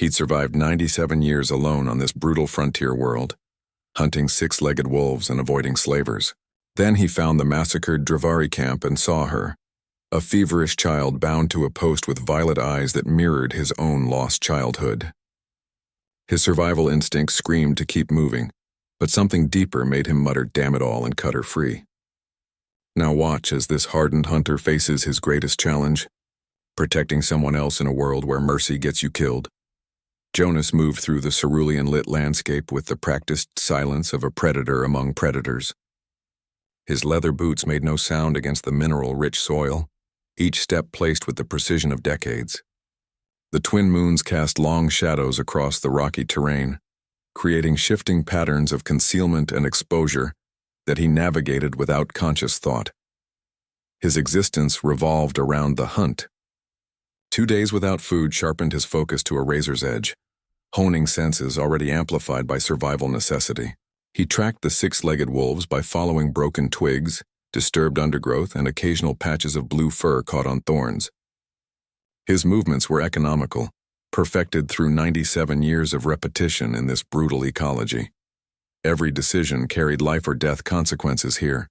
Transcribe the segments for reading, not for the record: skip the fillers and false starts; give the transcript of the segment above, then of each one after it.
He'd survived 97 years alone on this brutal frontier world, hunting six-legged wolves and avoiding slavers. Then he found the massacred Dravari camp and saw her, a feverish child bound to a post with violet eyes that mirrored his own lost childhood. His survival instinct screamed to keep moving, but something deeper made him mutter, "Damn it all," and cut her free. Now watch as this hardened hunter faces his greatest challenge, protecting someone else in a world where mercy gets you killed. Jonas moved through the cerulean-lit landscape with the practiced silence of a predator among predators. His leather boots made no sound against the mineral-rich soil, each step placed with the precision of decades. The twin moons cast long shadows across the rocky terrain, creating shifting patterns of concealment and exposure that he navigated without conscious thought. His existence revolved around the hunt. 2 days without food sharpened his focus to a razor's edge, honing senses already amplified by survival necessity. He tracked the six-legged wolves by following broken twigs, disturbed undergrowth, and occasional patches of blue fur caught on thorns. His movements were economical, perfected through 97 years of repetition in this brutal ecology. Every decision carried life or death consequences here.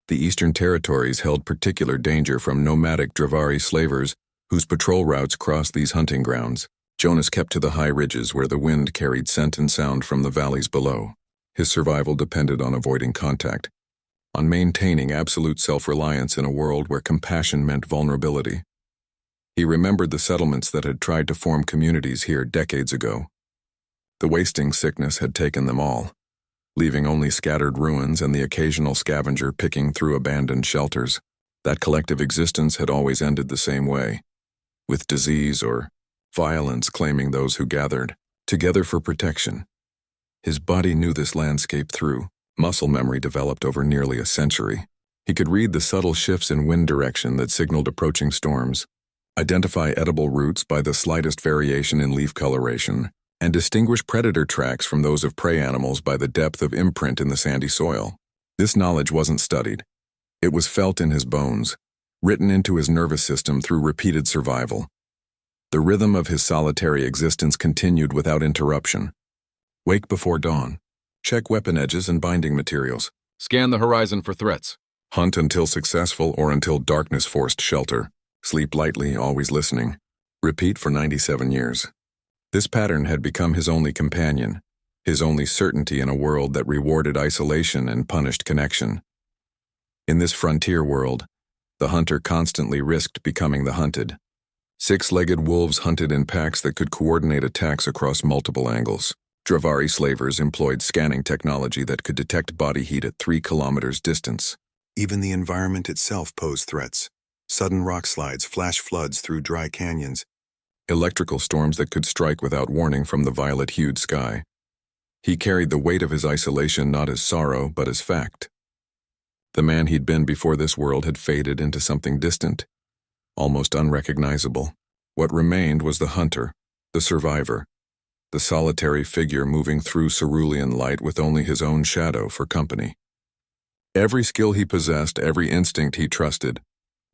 The Eastern Territories held particular danger from nomadic Dravari slavers whose patrol routes crossed these hunting grounds. Jonas kept to the high ridges where the wind carried scent and sound from the valleys below. His survival depended on avoiding contact, on maintaining absolute self-reliance in a world where compassion meant vulnerability. He remembered the settlements that had tried to form communities here decades ago. The wasting sickness had taken them all, leaving only scattered ruins and the occasional scavenger picking through abandoned shelters. That collective existence had always ended the same way, with disease or violence claiming those who gathered together for protection. His body knew this landscape through muscle memory developed over nearly a century. He could read the subtle shifts in wind direction that signaled approaching storms, identify edible roots by the slightest variation in leaf coloration, and distinguish predator tracks from those of prey animals by the depth of imprint in the sandy soil. This knowledge wasn't studied. It was felt in his bones, written into his nervous system through repeated survival. The rhythm of his solitary existence continued without interruption. Wake before dawn. Check weapon edges and binding materials. Scan the horizon for threats. Hunt until successful or until darkness forced shelter. Sleep lightly, always listening. Repeat for 97 years. This pattern had become his only companion, his only certainty in a world that rewarded isolation and punished connection. In this frontier world, the hunter constantly risked becoming the hunted. Six-legged wolves hunted in packs that could coordinate attacks across multiple angles. Dravari slavers employed scanning technology that could detect body heat at 3 kilometers distance. Even the environment itself posed threats. Sudden rock slides, flash floods through dry canyons, electrical storms that could strike without warning from the violet-hued sky. He carried the weight of his isolation not as sorrow, but as fact. The man he'd been before this world had faded into something distant, almost unrecognizable. What remained was the hunter, the survivor, the solitary figure moving through cerulean light with only his own shadow for company. Every skill he possessed, every instinct he trusted,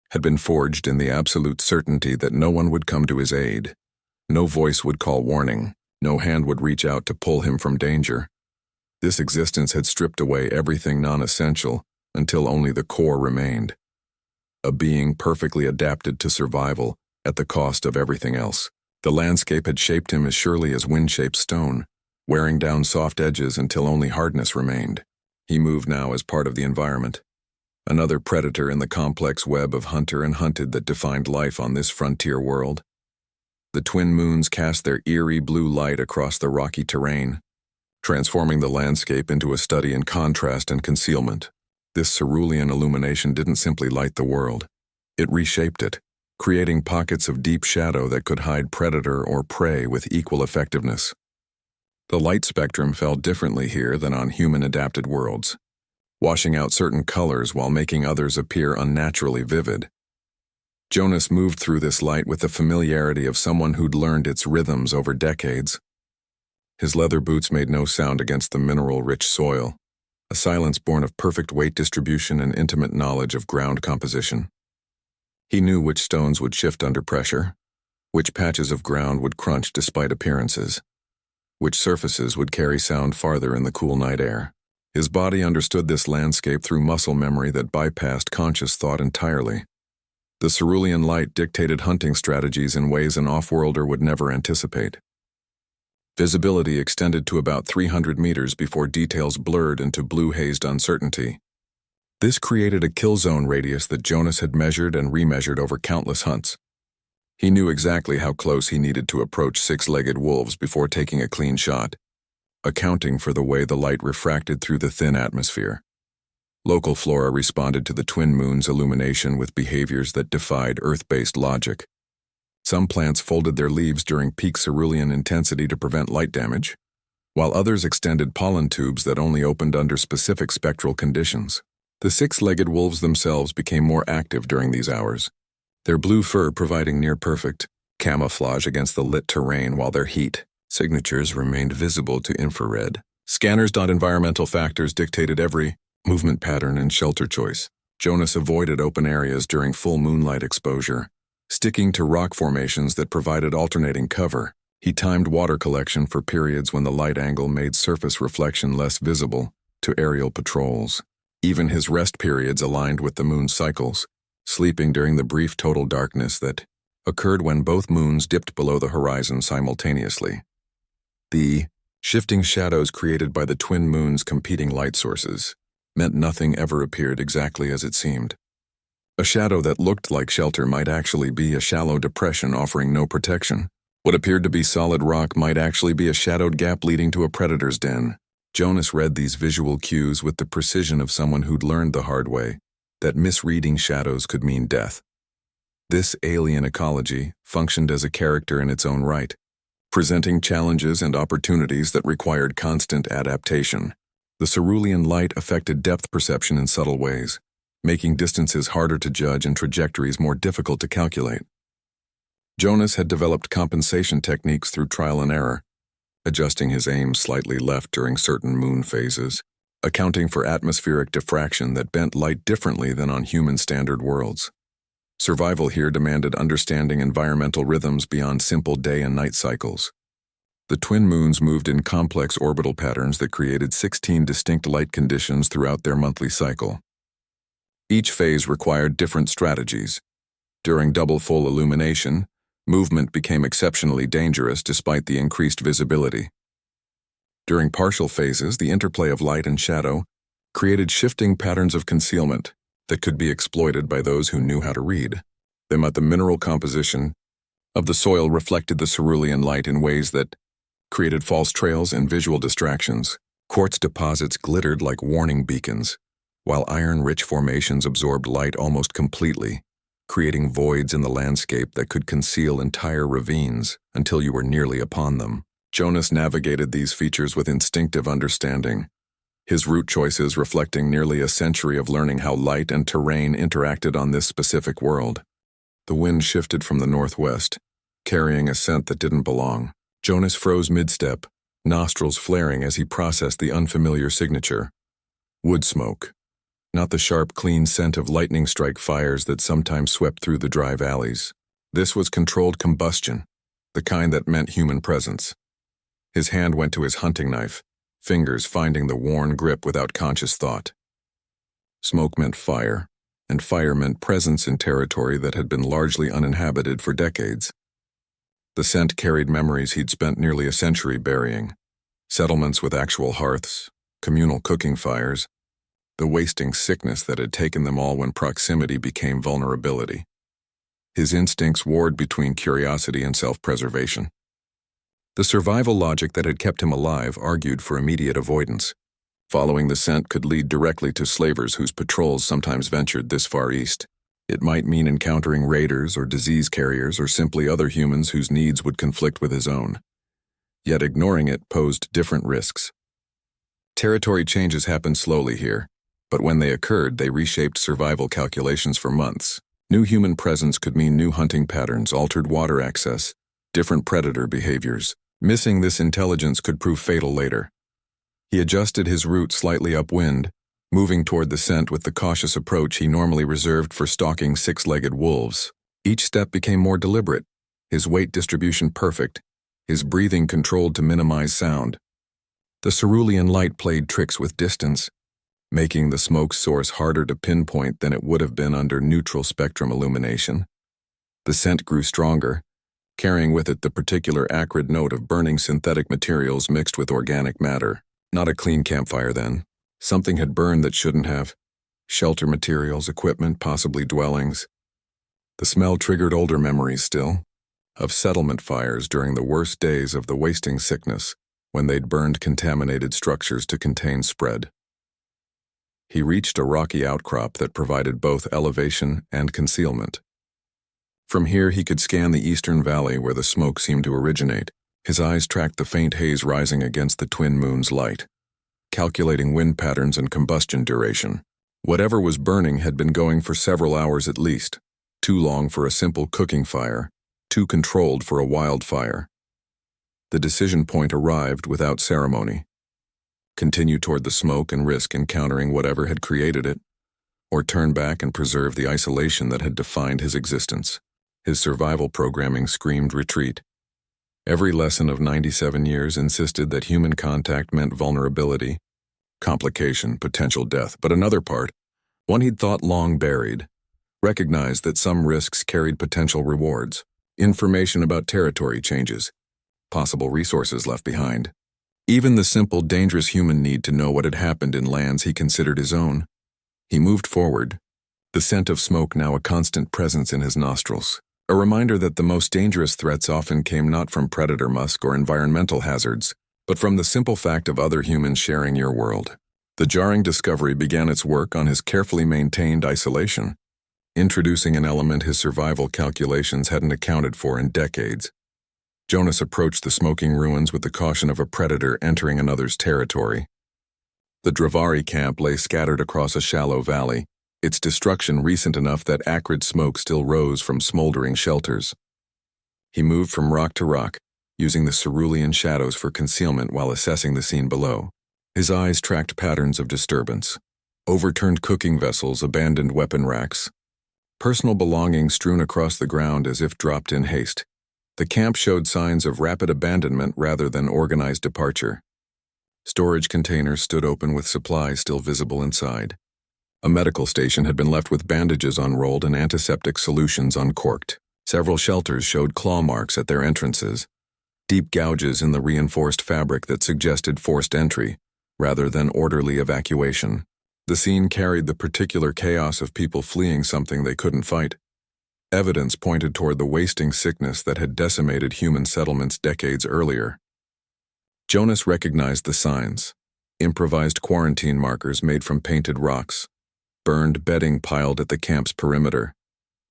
had been forged in the absolute certainty that no one would come to his aid. No voice would call warning. No hand would reach out to pull him from danger. This existence had stripped away everything non-essential until only the core remained. A being perfectly adapted to survival at the cost of everything else. The landscape had shaped him as surely as wind shapes stone, wearing down soft edges until only hardness remained. He moved now as part of the environment, another predator in the complex web of hunter and hunted that defined life on this frontier world. The twin moons cast their eerie blue light across the rocky terrain, transforming the landscape into a study in contrast and concealment. This cerulean illumination didn't simply light the world. It reshaped it, creating pockets of deep shadow that could hide predator or prey with equal effectiveness. The light spectrum fell differently here than on human-adapted worlds, washing out certain colors while making others appear unnaturally vivid. Jonas moved through this light with the familiarity of someone who'd learned its rhythms over decades. His leather boots made no sound against the mineral-rich soil, a silence born of perfect weight distribution and intimate knowledge of ground composition. He knew which stones would shift under pressure, which patches of ground would crunch despite appearances, which surfaces would carry sound farther in the cool night air. His body understood this landscape through muscle memory that bypassed conscious thought entirely. The cerulean light dictated hunting strategies in ways an off-worlder would never anticipate. Visibility extended to about 300 meters before details blurred into blue-hazed uncertainty. This created a kill zone radius that Jonas had measured and remeasured over countless hunts. He knew exactly how close he needed to approach six-legged wolves before taking a clean shot, accounting for the way the light refracted through the thin atmosphere. Local flora responded to the twin moon's illumination with behaviors that defied Earth-based logic. Some plants folded their leaves during peak cerulean intensity to prevent light damage, while others extended pollen tubes that only opened under specific spectral conditions. The six-legged wolves themselves became more active during these hours, their blue fur providing near-perfect camouflage against the lit terrain, while their heat signatures remained visible to infrared. Scanners. Environmental factors dictated every movement pattern and shelter choice. Jonas avoided open areas during full moonlight exposure, sticking to rock formations that provided alternating cover. He timed water collection for periods when the light angle made surface reflection less visible to aerial patrols. Even his rest periods aligned with the moon's cycles, sleeping during the brief total darkness that occurred when both moons dipped below the horizon simultaneously. The shifting shadows created by the twin moons' competing light sources meant nothing ever appeared exactly as it seemed. A shadow that looked like shelter might actually be a shallow depression offering no protection. What appeared to be solid rock might actually be a shadowed gap leading to a predator's den. Jonas read these visual cues with the precision of someone who'd learned the hard way that misreading shadows could mean death. This alien ecology functioned as a character in its own right, presenting challenges and opportunities that required constant adaptation. The cerulean light affected depth perception in subtle ways, making distances harder to judge and trajectories more difficult to calculate. Jonas had developed compensation techniques through trial and error, adjusting his aim slightly left during certain moon phases, accounting for atmospheric diffraction that bent light differently than on human standard worlds. Survival here demanded understanding environmental rhythms beyond simple day and night cycles. The twin moons moved in complex orbital patterns that created 16 distinct light conditions throughout their monthly cycle. Each phase required different strategies. During double full illumination, movement became exceptionally dangerous despite the increased visibility. During partial phases, the interplay of light and shadow created shifting patterns of concealment that could be exploited by those who knew how to read them. The mineral composition of the soil reflected the cerulean light in ways that created false trails and visual distractions. Quartz deposits glittered like warning beacons, while iron-rich formations absorbed light almost completely, creating voids in the landscape that could conceal entire ravines until you were nearly upon them. Jonas navigated these features with instinctive understanding, his route choices reflecting nearly a century of learning how light and terrain interacted on this specific world. The wind shifted from the northwest, carrying a scent that didn't belong. Jonas froze mid-step, nostrils flaring as he processed the unfamiliar signature. Wood smoke. Not the sharp, clean scent of lightning strike fires that sometimes swept through the dry valleys. This was controlled combustion, the kind that meant human presence. His hand went to his hunting knife, fingers finding the worn grip without conscious thought. Smoke meant fire, and fire meant presence in territory that had been largely uninhabited for decades. The scent carried memories he'd spent nearly a century burying. Settlements with actual hearths, communal cooking fires, the wasting sickness that had taken them all when proximity became vulnerability. His instincts warred between curiosity and self-preservation. The survival logic that had kept him alive argued for immediate avoidance. Following the scent could lead directly to slavers whose patrols sometimes ventured this far east. It might mean encountering raiders or disease carriers or simply other humans whose needs would conflict with his own. Yet ignoring it posed different risks. Territory changes happened slowly here, but when they occurred, they reshaped survival calculations for months. New human presence could mean new hunting patterns, altered water access, different predator behaviors. Missing this intelligence could prove fatal later. He adjusted his route slightly upwind, moving toward the scent with the cautious approach he normally reserved for stalking six-legged wolves. Each step became more deliberate, his weight distribution perfect, his breathing controlled to minimize sound. The cerulean light played tricks with distance, making the smoke source harder to pinpoint than it would have been under neutral spectrum illumination. The scent grew stronger, carrying with it the particular acrid note of burning synthetic materials mixed with organic matter. Not a clean campfire then. Something had burned that shouldn't have. Shelter materials, equipment, possibly dwellings. The smell triggered older memories still, of settlement fires during the worst days of the wasting sickness, when they'd burned contaminated structures to contain spread. He reached a rocky outcrop that provided both elevation and concealment. From here he could scan the eastern valley where the smoke seemed to originate. His eyes tracked the faint haze rising against the twin moon's light, calculating wind patterns and combustion duration. Whatever was burning had been going for several hours at least, too long for a simple cooking fire, too controlled for a wildfire. The decision point arrived without ceremony. Continue toward the smoke and risk encountering whatever had created it, or turn back and preserve the isolation that had defined his existence. His survival programming screamed retreat. Every lesson of 97 years insisted that human contact meant vulnerability, complication, potential death, but another part, one he'd thought long buried, recognized that some risks carried potential rewards, information about territory changes, possible resources left behind. Even the simple, dangerous human need to know what had happened in lands he considered his own. He moved forward, the scent of smoke now a constant presence in his nostrils, a reminder that the most dangerous threats often came not from predator musk or environmental hazards, but from the simple fact of other humans sharing your world. The jarring discovery began its work on his carefully maintained isolation, introducing an element his survival calculations hadn't accounted for in decades. Jonas approached the smoking ruins with the caution of a predator entering another's territory. The Dravari camp lay scattered across a shallow valley, its destruction recent enough that acrid smoke still rose from smoldering shelters. He moved from rock to rock, using the cerulean shadows for concealment while assessing the scene below. His eyes tracked patterns of disturbance. Overturned cooking vessels, abandoned weapon racks, personal belongings strewn across the ground as if dropped in haste. The camp showed signs of rapid abandonment rather than organized departure. Storage containers stood open with supplies still visible inside. A medical station had been left with bandages unrolled and antiseptic solutions uncorked. Several shelters showed claw marks at their entrances, deep gouges in the reinforced fabric that suggested forced entry, rather than orderly evacuation. The scene carried the particular chaos of people fleeing something they couldn't fight. Evidence pointed toward the wasting sickness that had decimated human settlements decades earlier. Jonas recognized the signs: improvised quarantine markers made from painted rocks, burned bedding piled at the camp's perimeter,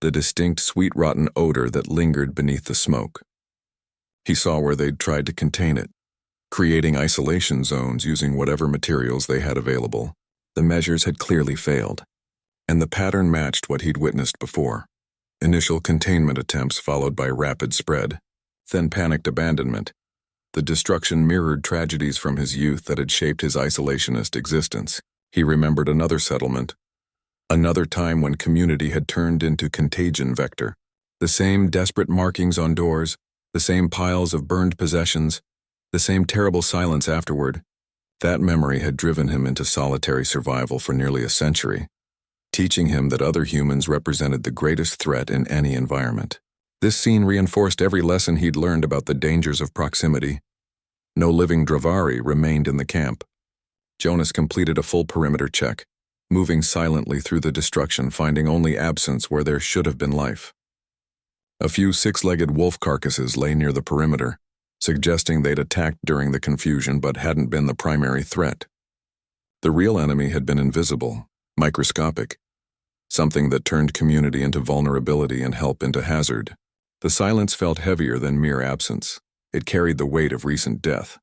the distinct sweet-rotten odor that lingered beneath the smoke. He saw where they'd tried to contain it, creating isolation zones using whatever materials they had available. The measures had clearly failed, and the pattern matched what he'd witnessed before. Initial containment attempts followed by rapid spread, then panicked abandonment. The destruction mirrored tragedies from his youth that had shaped his isolationist existence. He remembered another settlement, another time when community had turned into contagion vector. The same desperate markings on doors, the same piles of burned possessions, the same terrible silence afterward. That memory had driven him into solitary survival for nearly a century, teaching him that other humans represented the greatest threat in any environment. This scene reinforced every lesson he'd learned about the dangers of proximity. No living Dravari remained in the camp. Jonas completed a full perimeter check, moving silently through the destruction, finding only absence where there should have been life. A few six-legged wolf carcasses lay near the perimeter, suggesting they'd attacked during the confusion but hadn't been the primary threat. The real enemy had been invisible, microscopic, something that turned community into vulnerability and help into hazard. The silence felt heavier than mere absence. It carried the weight of recent death.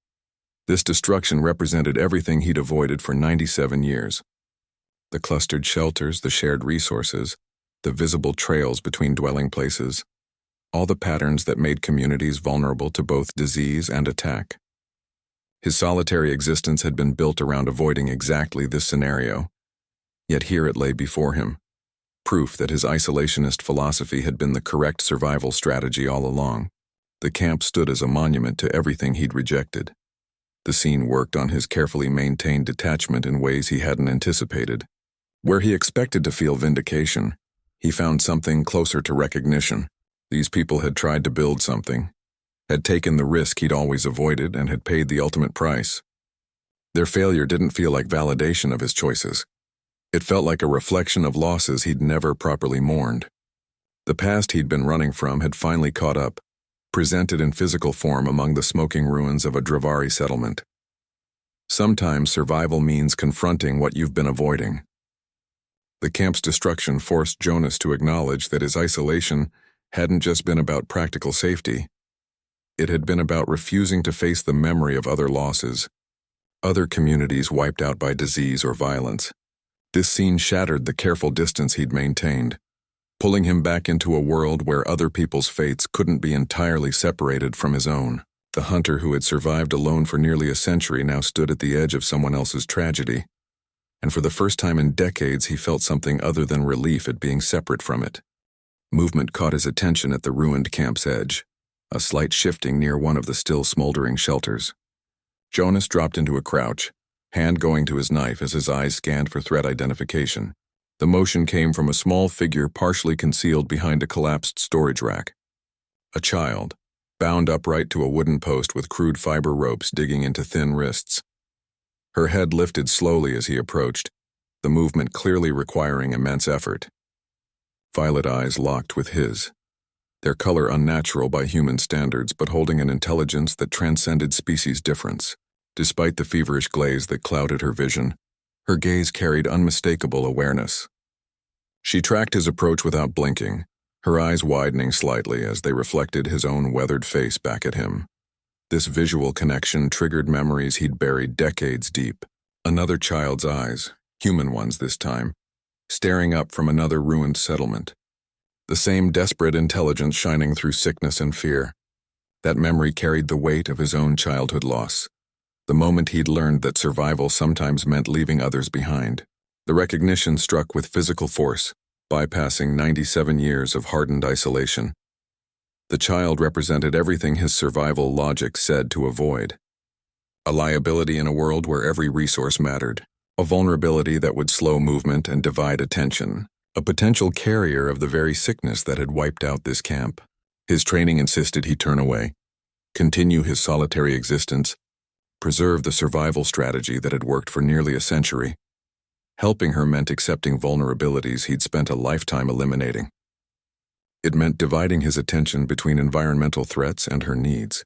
This destruction represented everything he'd avoided for 97 years. The clustered shelters, the shared resources, the visible trails between dwelling places, all the patterns that made communities vulnerable to both disease and attack. His solitary existence had been built around avoiding exactly this scenario, yet here it lay before him, proof that his isolationist philosophy had been the correct survival strategy all along. The camp stood as a monument to everything he'd rejected. The scene worked on his carefully maintained detachment in ways he hadn't anticipated. Where he expected to feel vindication, he found something closer to recognition. These people had tried to build something, had taken the risk he'd always avoided, and had paid the ultimate price. Their failure didn't feel like validation of his choices. It felt like a reflection of losses he'd never properly mourned. The past he'd been running from had finally caught up, presented in physical form among the smoking ruins of a Dravari settlement. Sometimes survival means confronting what you've been avoiding. The camp's destruction forced Jonas to acknowledge that his isolation hadn't just been about practical safety. It had been about refusing to face the memory of other losses, other communities wiped out by disease or violence. This scene shattered the careful distance he'd maintained, pulling him back into a world where other people's fates couldn't be entirely separated from his own. The hunter who had survived alone for nearly a century now stood at the edge of someone else's tragedy, and for the first time in decades he felt something other than relief at being separate from it. Movement caught his attention at the ruined camp's edge, a slight shifting near one of the still smoldering shelters. Jonas dropped into a crouch, hand going to his knife as his eyes scanned for threat identification. The motion came from a small figure partially concealed behind a collapsed storage rack. A child, bound upright to a wooden post with crude fiber ropes digging into thin wrists. Her head lifted slowly as he approached, the movement clearly requiring immense effort. Violet eyes locked with his, their color unnatural by human standards but holding an intelligence that transcended species difference. Despite the feverish glaze that clouded her vision, her gaze carried unmistakable awareness. She tracked his approach without blinking, her eyes widening slightly as they reflected his own weathered face back at him. This visual connection triggered memories he'd buried decades deep. Another child's eyes, human ones this time, staring up from another ruined settlement. The same desperate intelligence shining through sickness and fear. That memory carried the weight of his own childhood loss. The moment he'd learned that survival sometimes meant leaving others behind. The recognition struck with physical force, bypassing 97 years of hardened isolation. The child represented everything his survival logic said to avoid. A liability in a world where every resource mattered. A vulnerability that would slow movement and divide attention. A potential carrier of the very sickness that had wiped out this camp. His training insisted he turn away, continue his solitary existence, preserve the survival strategy that had worked for nearly a century. Helping her meant accepting vulnerabilities he'd spent a lifetime eliminating. It meant dividing his attention between environmental threats and her needs.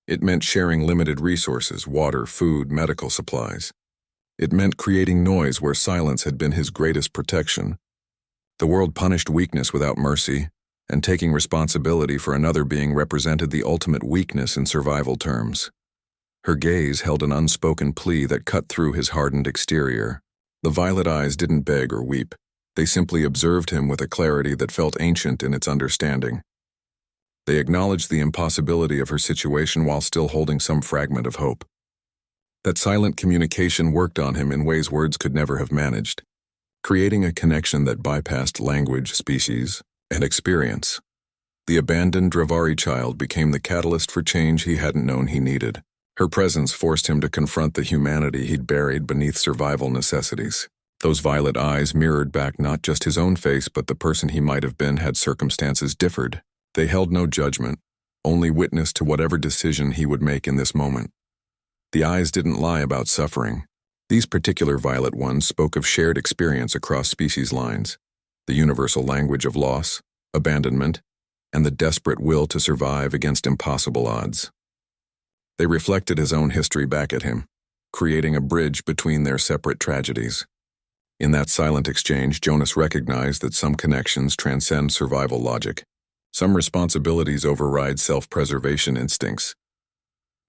It meant sharing limited resources, water, food, medical supplies. It meant creating noise where silence had been his greatest protection. The world punished weakness without mercy, and taking responsibility for another being represented the ultimate weakness in survival terms. Her gaze held an unspoken plea that cut through his hardened exterior. The violet eyes didn't beg or weep. They simply observed him with a clarity that felt ancient in its understanding. They acknowledged the impossibility of her situation while still holding some fragment of hope. That silent communication worked on him in ways words could never have managed, creating a connection that bypassed language, species, and experience. The abandoned Dravari child became the catalyst for change he hadn't known he needed. Her presence forced him to confront the humanity he'd buried beneath survival necessities. Those violet eyes mirrored back not just his own face but the person he might have been had circumstances differed. They held no judgment, only witness to whatever decision he would make in this moment. The eyes didn't lie about suffering. These particular violet ones spoke of shared experience across species lines, the universal language of loss, abandonment, and the desperate will to survive against impossible odds. They reflected his own history back at him, creating a bridge between their separate tragedies. In that silent exchange, Jonas recognized that some connections transcend survival logic. Some responsibilities override self-preservation instincts.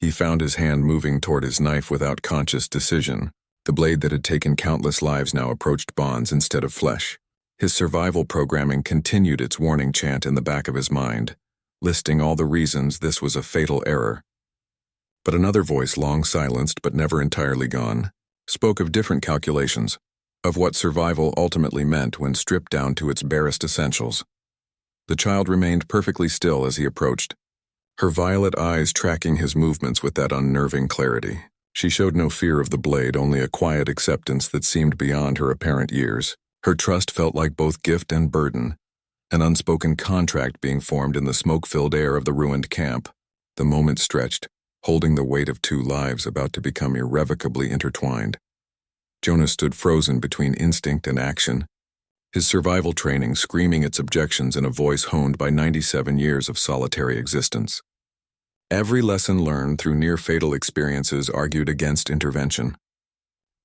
He found his hand moving toward his knife without conscious decision. The blade that had taken countless lives now approached bonds instead of flesh. His survival programming continued its warning chant in the back of his mind, listing all the reasons this was a fatal error. But another voice, long silenced but never entirely gone, spoke of different calculations. of what survival ultimately meant when stripped down to its barest essentials. The child remained perfectly still as he approached, her violet eyes tracking his movements with that unnerving clarity. She showed no fear of the blade, only a quiet acceptance that seemed beyond her apparent years. Her trust felt like both gift and burden, an unspoken contract being formed in the smoke-filled air of the ruined camp. The moment stretched, holding the weight of two lives about to become irrevocably intertwined. Jonas stood frozen between instinct and action, his survival training screaming its objections in a voice honed by 97 years of solitary existence. Every lesson learned through near-fatal experiences argued against intervention.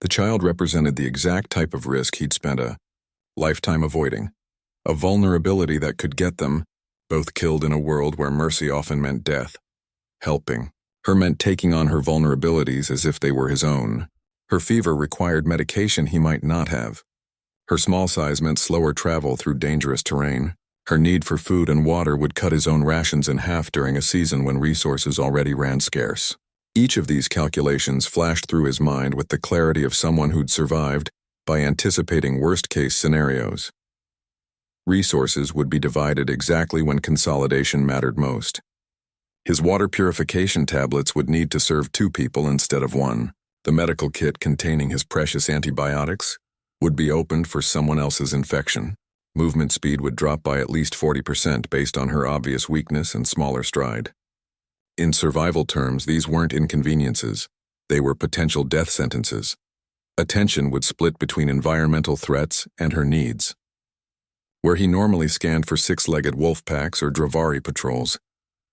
The child represented the exact type of risk he'd spent a lifetime avoiding, a vulnerability that could get them both killed in a world where mercy often meant death. Helping her meant taking on her vulnerabilities as if they were his own. Her fever required medication he might not have. Her small size meant slower travel through dangerous terrain. Her need for food and water would cut his own rations in half during a season when resources already ran scarce. Each of these calculations flashed through his mind with the clarity of someone who'd survived by anticipating worst-case scenarios. Resources would be divided exactly when consolidation mattered most. His water purification tablets would need to serve 2 people instead of 1. The medical kit containing his precious antibiotics would be opened for someone else's infection. Movement speed would drop by at least 40% based on her obvious weakness and smaller stride. In survival terms, these weren't inconveniences. They were potential death sentences. Attention would split between environmental threats and her needs. Where he normally scanned for 6-legged wolf packs or Dravari patrols,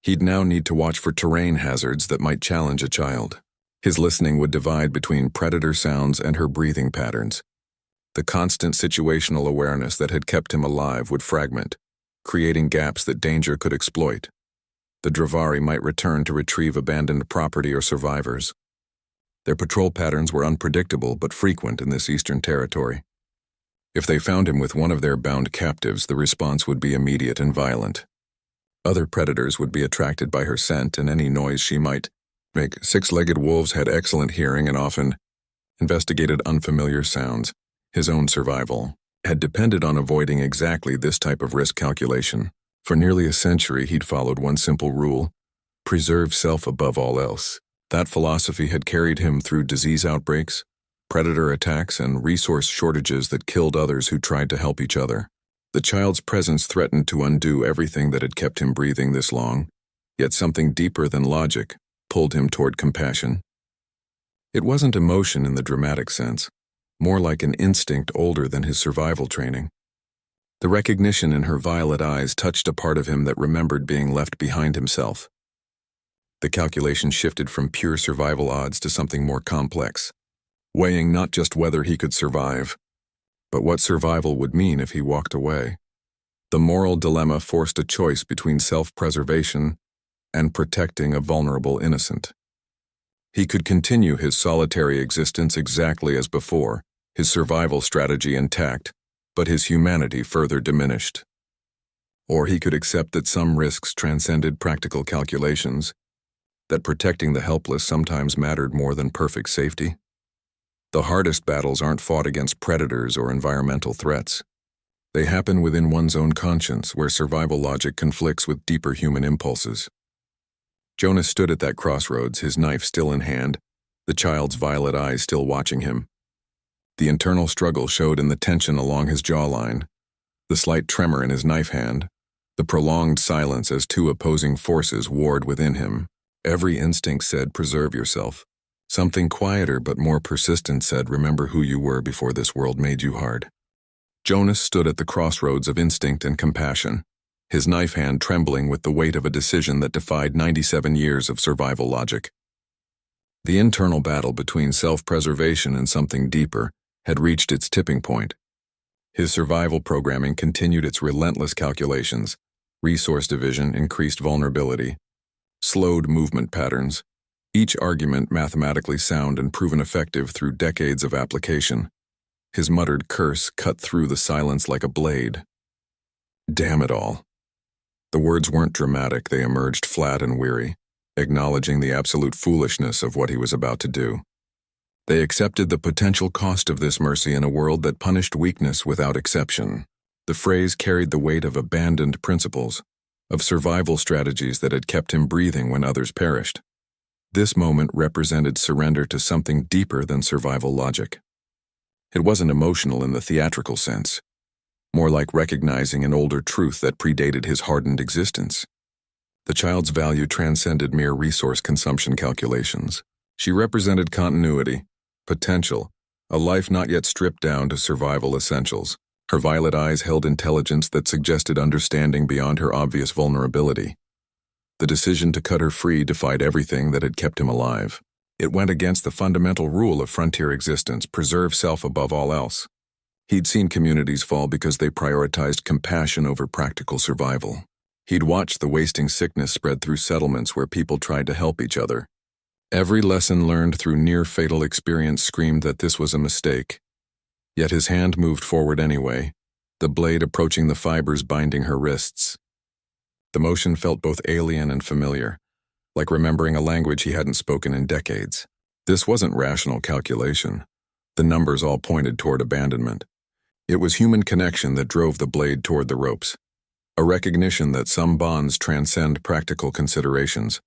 he'd now need to watch for terrain hazards that might challenge a child. His listening would divide between predator sounds and her breathing patterns. The constant situational awareness that had kept him alive would fragment, creating gaps that danger could exploit. The Dravari might return to retrieve abandoned property or survivors. Their patrol patterns were unpredictable but frequent in this eastern territory. If they found him with one of their bound captives, the response would be immediate and violent. Other predators would be attracted by her scent and any noise she might make. 6-legged wolves had excellent hearing and often investigated unfamiliar sounds. His own survival had depended on avoiding exactly this type of risk calculation. For nearly a century, he'd followed one simple rule: preserve self above all else. That philosophy had carried him through disease outbreaks, predator attacks, and resource shortages that killed others who tried to help each other. The child's presence threatened to undo everything that had kept him breathing this long, yet something deeper than logic pulled him toward compassion. It wasn't emotion in the dramatic sense, more like an instinct older than his survival training. The recognition in her violet eyes touched a part of him that remembered being left behind himself. The calculation shifted from pure survival odds to something more complex, weighing not just whether he could survive, but what survival would mean if he walked away. The moral dilemma forced a choice between self-preservation and protecting a vulnerable innocent. He could continue his solitary existence exactly as before, his survival strategy intact, but his humanity further diminished. Or he could accept that some risks transcended practical calculations, that protecting the helpless sometimes mattered more than perfect safety. The hardest battles aren't fought against predators or environmental threats. They happen within one's own conscience, where survival logic conflicts with deeper human impulses. Jonas stood at that crossroads, his knife still in hand, the child's violet eyes still watching him. The internal struggle showed in the tension along his jawline, the slight tremor in his knife hand, the prolonged silence as 2 opposing forces warred within him. Every instinct said, preserve yourself. Something quieter but more persistent said, remember who you were before this world made you hard. Jonas stood at the crossroads of instinct and compassion, his knife hand trembling with the weight of a decision that defied 97 years of survival logic. The internal battle between self-preservation and something deeper had reached its tipping point. His survival programming continued its relentless calculations. Resource division increased vulnerability, slowed movement patterns, each argument mathematically sound and proven effective through decades of application. His muttered curse cut through the silence like a blade. Damn it all. The words weren't dramatic, they emerged flat and weary, acknowledging the absolute foolishness of what he was about to do. They accepted the potential cost of this mercy in a world that punished weakness without exception. The phrase carried the weight of abandoned principles, of survival strategies that had kept him breathing when others perished. This moment represented surrender to something deeper than survival logic. It wasn't emotional in the theatrical sense, more like recognizing an older truth that predated his hardened existence. The child's value transcended mere resource consumption calculations. She represented continuity, potential, a life not yet stripped down to survival essentials. Her violet eyes held intelligence that suggested understanding beyond her obvious vulnerability. The decision to cut her free defied everything that had kept him alive. It went against the fundamental rule of frontier existence: preserve self above all else. He'd seen communities fall because they prioritized compassion over practical survival. He'd watched the wasting sickness spread through settlements where people tried to help each other. Every lesson learned through near-fatal experience screamed that this was a mistake. Yet his hand moved forward anyway, the blade approaching the fibers binding her wrists. The motion felt both alien and familiar, like remembering a language he hadn't spoken in decades. This wasn't rational calculation. The numbers all pointed toward abandonment. It was human connection that drove the blade toward the ropes, a recognition that some bonds transcend practical considerations.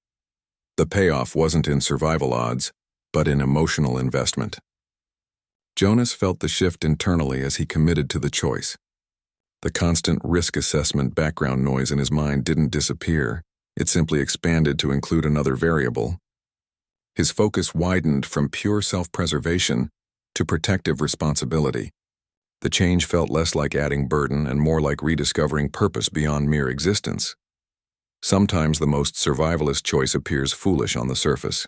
The payoff wasn't in survival odds, but in emotional investment. Jonas felt the shift internally as he committed to the choice. The constant risk assessment background noise in his mind didn't disappear. It simply expanded to include another variable. His focus widened from pure self-preservation to protective responsibility. The change felt less like adding burden and more like rediscovering purpose beyond mere existence. Sometimes the most survivalist choice appears foolish on the surface.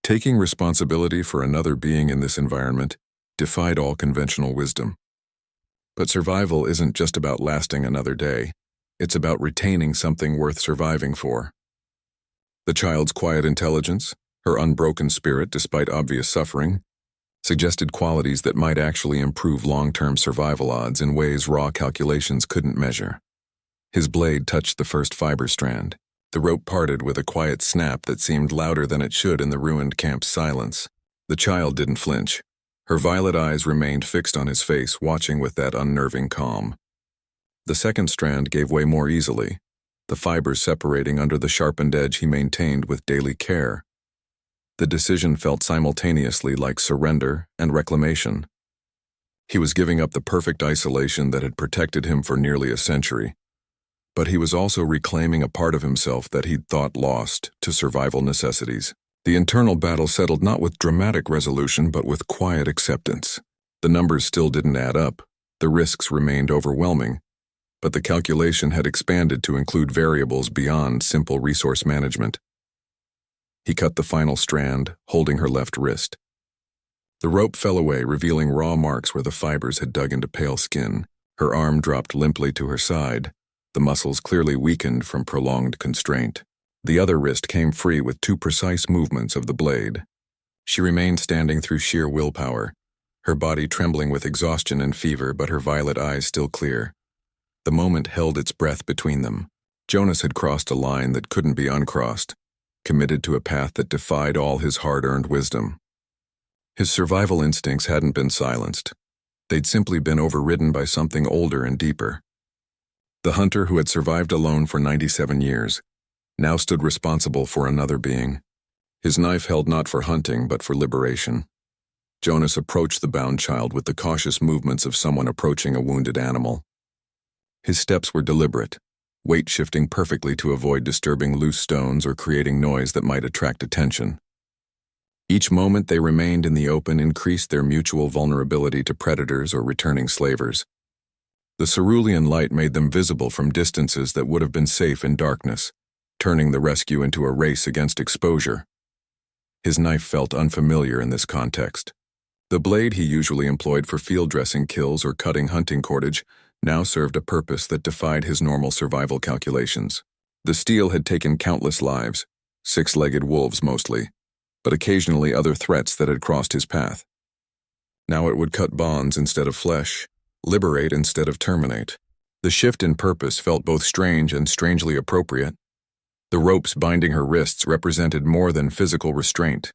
Taking responsibility for another being in this environment defied all conventional wisdom. But survival isn't just about lasting another day. It's about retaining something worth surviving for. The child's quiet intelligence, her unbroken spirit despite obvious suffering, suggested qualities that might actually improve long-term survival odds in ways raw calculations couldn't measure. His blade touched the first fiber strand. The rope parted with a quiet snap that seemed louder than it should in the ruined camp's silence. The child didn't flinch. Her violet eyes remained fixed on his face, watching with that unnerving calm. The second strand gave way more easily, the fibers separating under the sharpened edge he maintained with daily care. The decision felt simultaneously like surrender and reclamation. He was giving up the perfect isolation that had protected him for nearly a century. But he was also reclaiming a part of himself that he'd thought lost to survival necessities. The internal battle settled not with dramatic resolution but with quiet acceptance. The numbers still didn't add up, the risks remained overwhelming, but the calculation had expanded to include variables beyond simple resource management. He cut the final strand, holding her left wrist. The rope fell away, revealing raw marks where the fibers had dug into pale skin. Her arm dropped limply to her side, the muscles clearly weakened from prolonged constraint. The other wrist came free with 2 precise movements of the blade. She remained standing through sheer willpower, her body trembling with exhaustion and fever, but her violet eyes still clear. The moment held its breath between them. Jonas had crossed a line that couldn't be uncrossed, committed to a path that defied all his hard-earned wisdom. His survival instincts hadn't been silenced. They'd simply been overridden by something older and deeper. The hunter who had survived alone for 97 years now stood responsible for another being. His knife held not for hunting but for liberation. Jonas approached the bound child with the cautious movements of someone approaching a wounded animal. His steps were deliberate, weight shifting perfectly to avoid disturbing loose stones or creating noise that might attract attention. Each moment they remained in the open increased their mutual vulnerability to predators or returning slavers. The cerulean light made them visible from distances that would have been safe in darkness, turning the rescue into a race against exposure. His knife felt unfamiliar in this context. The blade he usually employed for field dressing kills or cutting hunting cordage now served a purpose that defied his normal survival calculations. The steel had taken countless lives, 6-legged wolves mostly, but occasionally other threats that had crossed his path. Now it would cut bonds instead of flesh, liberate instead of terminate. The shift in purpose felt both strange and strangely appropriate. The ropes binding her wrists represented more than physical restraint.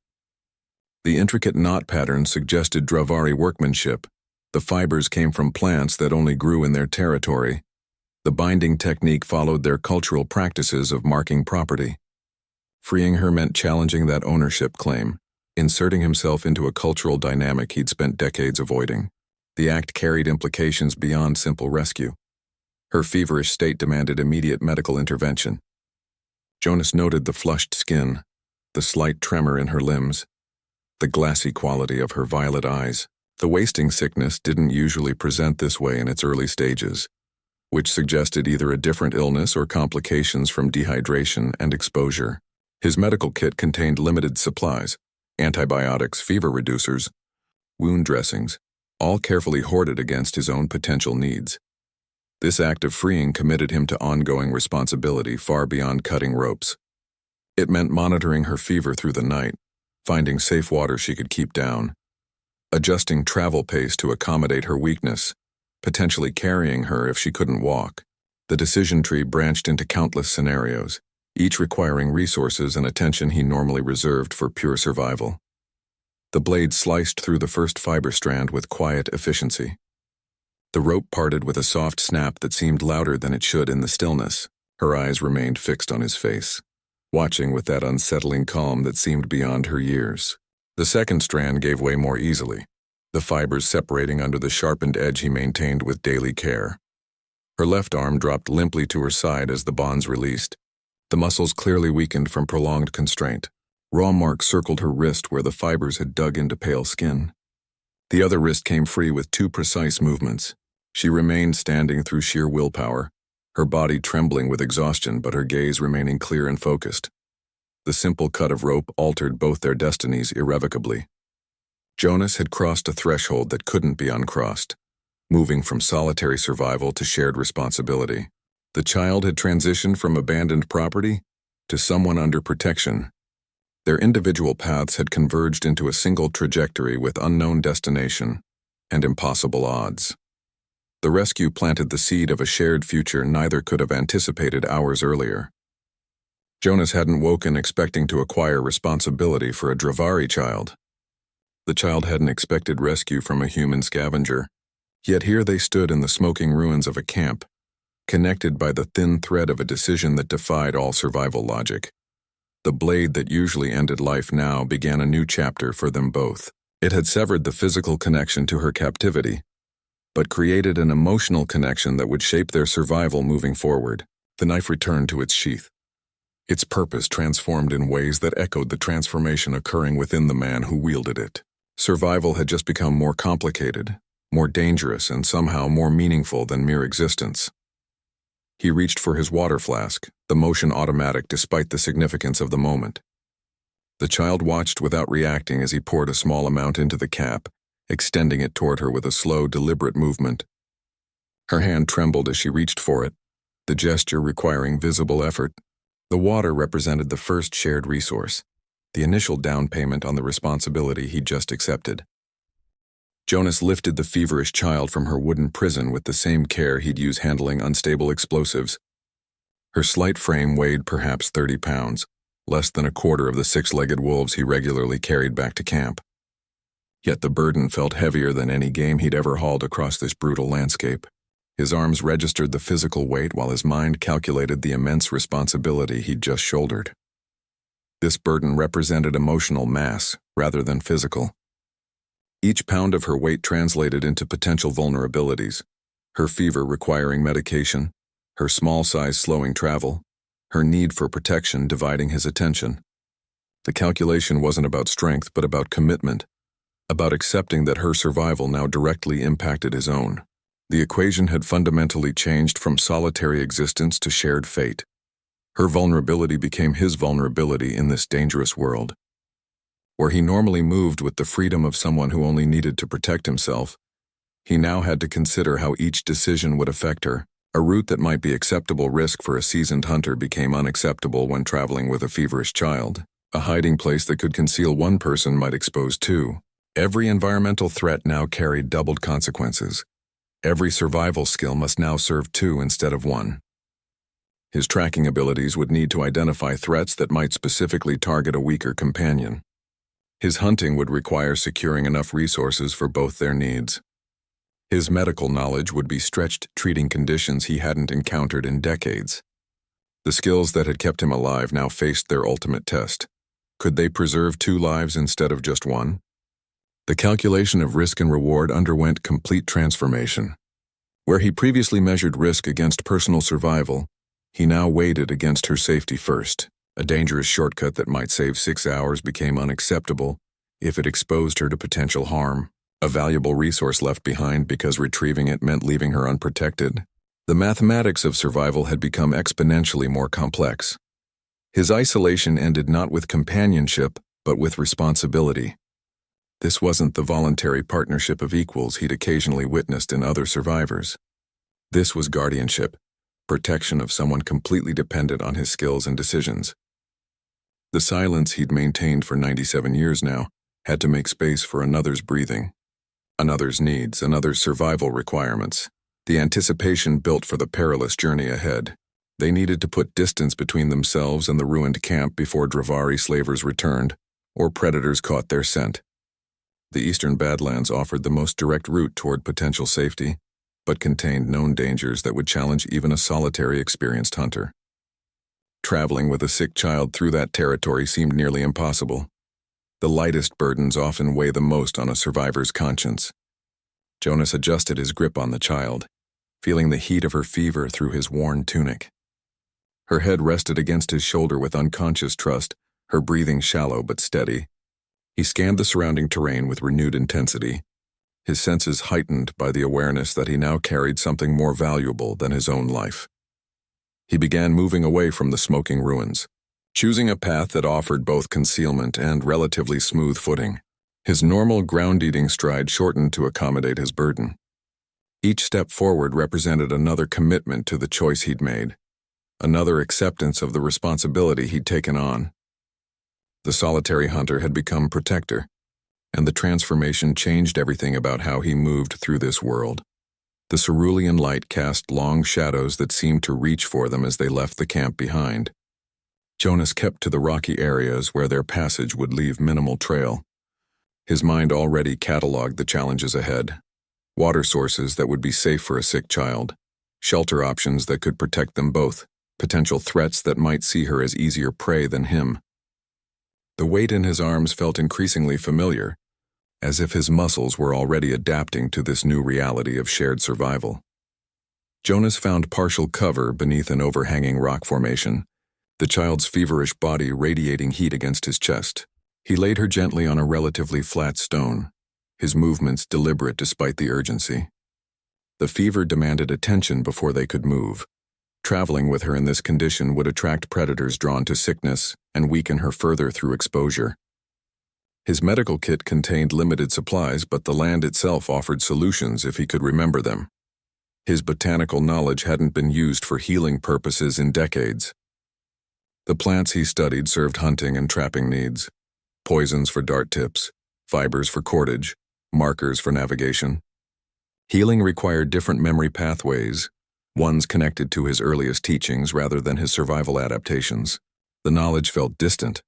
The intricate knot patterns suggested Dravari workmanship. The fibers came from plants that only grew in their territory. The binding technique followed their cultural practices of marking property. Freeing her meant challenging that ownership claim, inserting himself into a cultural dynamic he'd spent decades avoiding. The act carried implications beyond simple rescue. Her feverish state demanded immediate medical intervention. Jonas noted the flushed skin, the slight tremor in her limbs, the glassy quality of her violet eyes. The wasting sickness didn't usually present this way in its early stages, which suggested either a different illness or complications from dehydration and exposure. His medical kit contained limited supplies, antibiotics, fever reducers, wound dressings, all carefully hoarded against his own potential needs. This act of freeing committed him to ongoing responsibility far beyond cutting ropes. It meant monitoring her fever through the night, finding safe water she could keep down, adjusting travel pace to accommodate her weakness, potentially carrying her if she couldn't walk. The decision tree branched into countless scenarios, each requiring resources and attention he normally reserved for pure survival. The blade sliced through the first fiber strand with quiet efficiency. The rope parted with a soft snap that seemed louder than it should in the stillness. Her eyes remained fixed on his face, watching with that unsettling calm that seemed beyond her years. The second strand gave way more easily, the fibers separating under the sharpened edge he maintained with daily care. Her left arm dropped limply to her side as the bonds released, the muscles clearly weakened from prolonged constraint. Raw marks circled her wrist where the fibers had dug into pale skin. The other wrist came free with 2 precise movements. She remained standing through sheer willpower, her body trembling with exhaustion but her gaze remaining clear and focused. The simple cut of rope altered both their destinies irrevocably. Jonas had crossed a threshold that couldn't be uncrossed, moving from solitary survival to shared responsibility. The child had transitioned from abandoned property to someone under protection. Their individual paths had converged into a single trajectory with unknown destination and impossible odds. The rescue planted the seed of a shared future neither could have anticipated hours earlier. Jonas hadn't woken expecting to acquire responsibility for a Dravari child. The child hadn't expected rescue from a human scavenger, yet here they stood in the smoking ruins of a camp, connected by the thin thread of a decision that defied all survival logic. The blade that usually ended life now began a new chapter for them both. It had severed the physical connection to her captivity, but created an emotional connection that would shape their survival moving forward. The knife returned to its sheath, its purpose transformed in ways that echoed the transformation occurring within the man who wielded it. Survival had just become more complicated, more dangerous, and somehow more meaningful than mere existence. He reached for his water flask, the motion automatic despite the significance of the moment. The child watched without reacting as he poured a small amount into the cap, extending it toward her with a slow, deliberate movement. Her hand trembled as she reached for it, the gesture requiring visible effort. The water represented the first shared resource, the initial down payment on the responsibility he'd just accepted. Jonas lifted the feverish child from her wooden prison with the same care he'd use handling unstable explosives. Her slight frame weighed perhaps 30 pounds, less than a quarter of the 6-legged wolves he regularly carried back to camp. Yet the burden felt heavier than any game he'd ever hauled across this brutal landscape. His arms registered the physical weight while his mind calculated the immense responsibility he'd just shouldered. This burden represented emotional mass rather than physical. Each pound of her weight translated into potential vulnerabilities, her fever requiring medication, her small size slowing travel, her need for protection dividing his attention. The calculation wasn't about strength but about commitment, about accepting that her survival now directly impacted his own. The equation had fundamentally changed from solitary existence to shared fate. Her vulnerability became his vulnerability in this dangerous world. Where he normally moved with the freedom of someone who only needed to protect himself, he now had to consider how each decision would affect her. A route that might be acceptable risk for a seasoned hunter became unacceptable when traveling with a feverish child. A hiding place that could conceal one person might expose 2. Every environmental threat now carried doubled consequences. Every survival skill must now serve 2 instead of 1. His tracking abilities would need to identify threats that might specifically target a weaker companion. His hunting would require securing enough resources for both their needs. His medical knowledge would be stretched treating conditions he hadn't encountered in decades. The skills that had kept him alive now faced their ultimate test. Could they preserve 2 lives instead of just 1? The calculation of risk and reward underwent complete transformation. Where he previously measured risk against personal survival, he now weighed it against her safety first. A dangerous shortcut that might save 6 hours became unacceptable if it exposed her to potential harm. A valuable resource left behind because retrieving it meant leaving her unprotected. The mathematics of survival had become exponentially more complex. His isolation ended not with companionship, but with responsibility. This wasn't the voluntary partnership of equals he'd occasionally witnessed in other survivors. This was guardianship, protection of someone completely dependent on his skills and decisions. The silence he'd maintained for 97 years now had to make space for another's breathing, another's needs, another's survival requirements. The anticipation built for the perilous journey ahead. They needed to put distance between themselves and the ruined camp before Dravari slavers returned, or predators caught their scent. The Eastern Badlands offered the most direct route toward potential safety, but contained known dangers that would challenge even a solitary experienced hunter. Traveling with a sick child through that territory seemed nearly impossible. The lightest burdens often weigh the most on a survivor's conscience. Jonas adjusted his grip on the child, feeling the heat of her fever through his worn tunic. Her head rested against his shoulder with unconscious trust, her breathing shallow but steady. He scanned the surrounding terrain with renewed intensity, his senses heightened by the awareness that he now carried something more valuable than his own life. He began moving away from the smoking ruins, choosing a path that offered both concealment and relatively smooth footing. His normal ground-eating stride shortened to accommodate his burden. Each step forward represented another commitment to the choice he'd made, another acceptance of the responsibility he'd taken on. The solitary hunter had become protector, and the transformation changed everything about how he moved through this world. The cerulean light cast long shadows that seemed to reach for them as they left the camp behind. Jonas kept to the rocky areas where their passage would leave minimal trail. His mind already cataloged the challenges ahead. Water sources that would be safe for a sick child, shelter options that could protect them both, potential threats that might see her as easier prey than him. The weight in his arms felt increasingly familiar, as if his muscles were already adapting to this new reality of shared survival. Jonas found partial cover beneath an overhanging rock formation, the child's feverish body radiating heat against his chest. He laid her gently on a relatively flat stone, his movements deliberate despite the urgency. The fever demanded attention before they could move. Traveling with her in this condition would attract predators drawn to sickness and weaken her further through exposure. His medical kit contained limited supplies, but the land itself offered solutions if he could remember them. His botanical knowledge hadn't been used for healing purposes in decades. The plants he studied served hunting and trapping needs, poisons for dart tips, fibers for cordage, markers for navigation. Healing required different memory pathways, ones connected to his earliest teachings rather than his survival adaptations. The knowledge felt distant,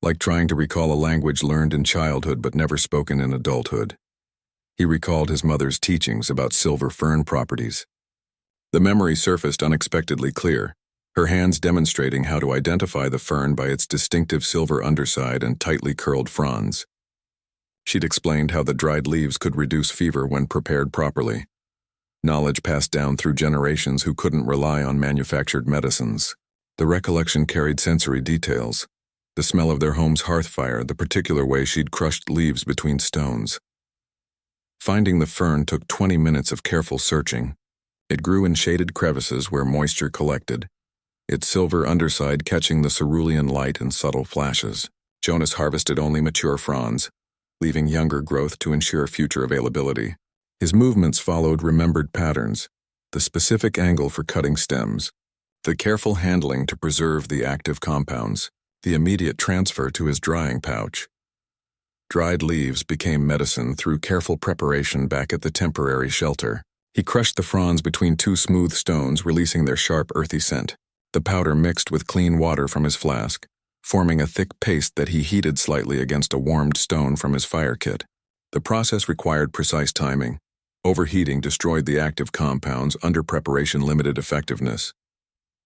like trying to recall a language learned in childhood but never spoken in adulthood. He recalled his mother's teachings about silver fern properties. The memory surfaced unexpectedly clear, her hands demonstrating how to identify the fern by its distinctive silver underside and tightly curled fronds. She'd explained how the dried leaves could reduce fever when prepared properly. Knowledge passed down through generations who couldn't rely on manufactured medicines. The recollection carried sensory details, the smell of their home's hearth fire, the particular way she'd crushed leaves between stones. Finding the fern took 20 minutes of careful searching. It grew in shaded crevices where moisture collected, its silver underside catching the cerulean light in subtle flashes. Jonas harvested only mature fronds, leaving younger growth to ensure future availability. His movements followed remembered patterns, the specific angle for cutting stems, the careful handling to preserve the active compounds, the immediate transfer to his drying pouch. Dried leaves became medicine through careful preparation back at the temporary shelter. He crushed the fronds between 2 smooth stones, releasing their sharp, earthy scent. The powder mixed with clean water from his flask, forming a thick paste that he heated slightly against a warmed stone from his fire kit. The process required precise timing. Overheating destroyed the active compounds, under preparation limited effectiveness.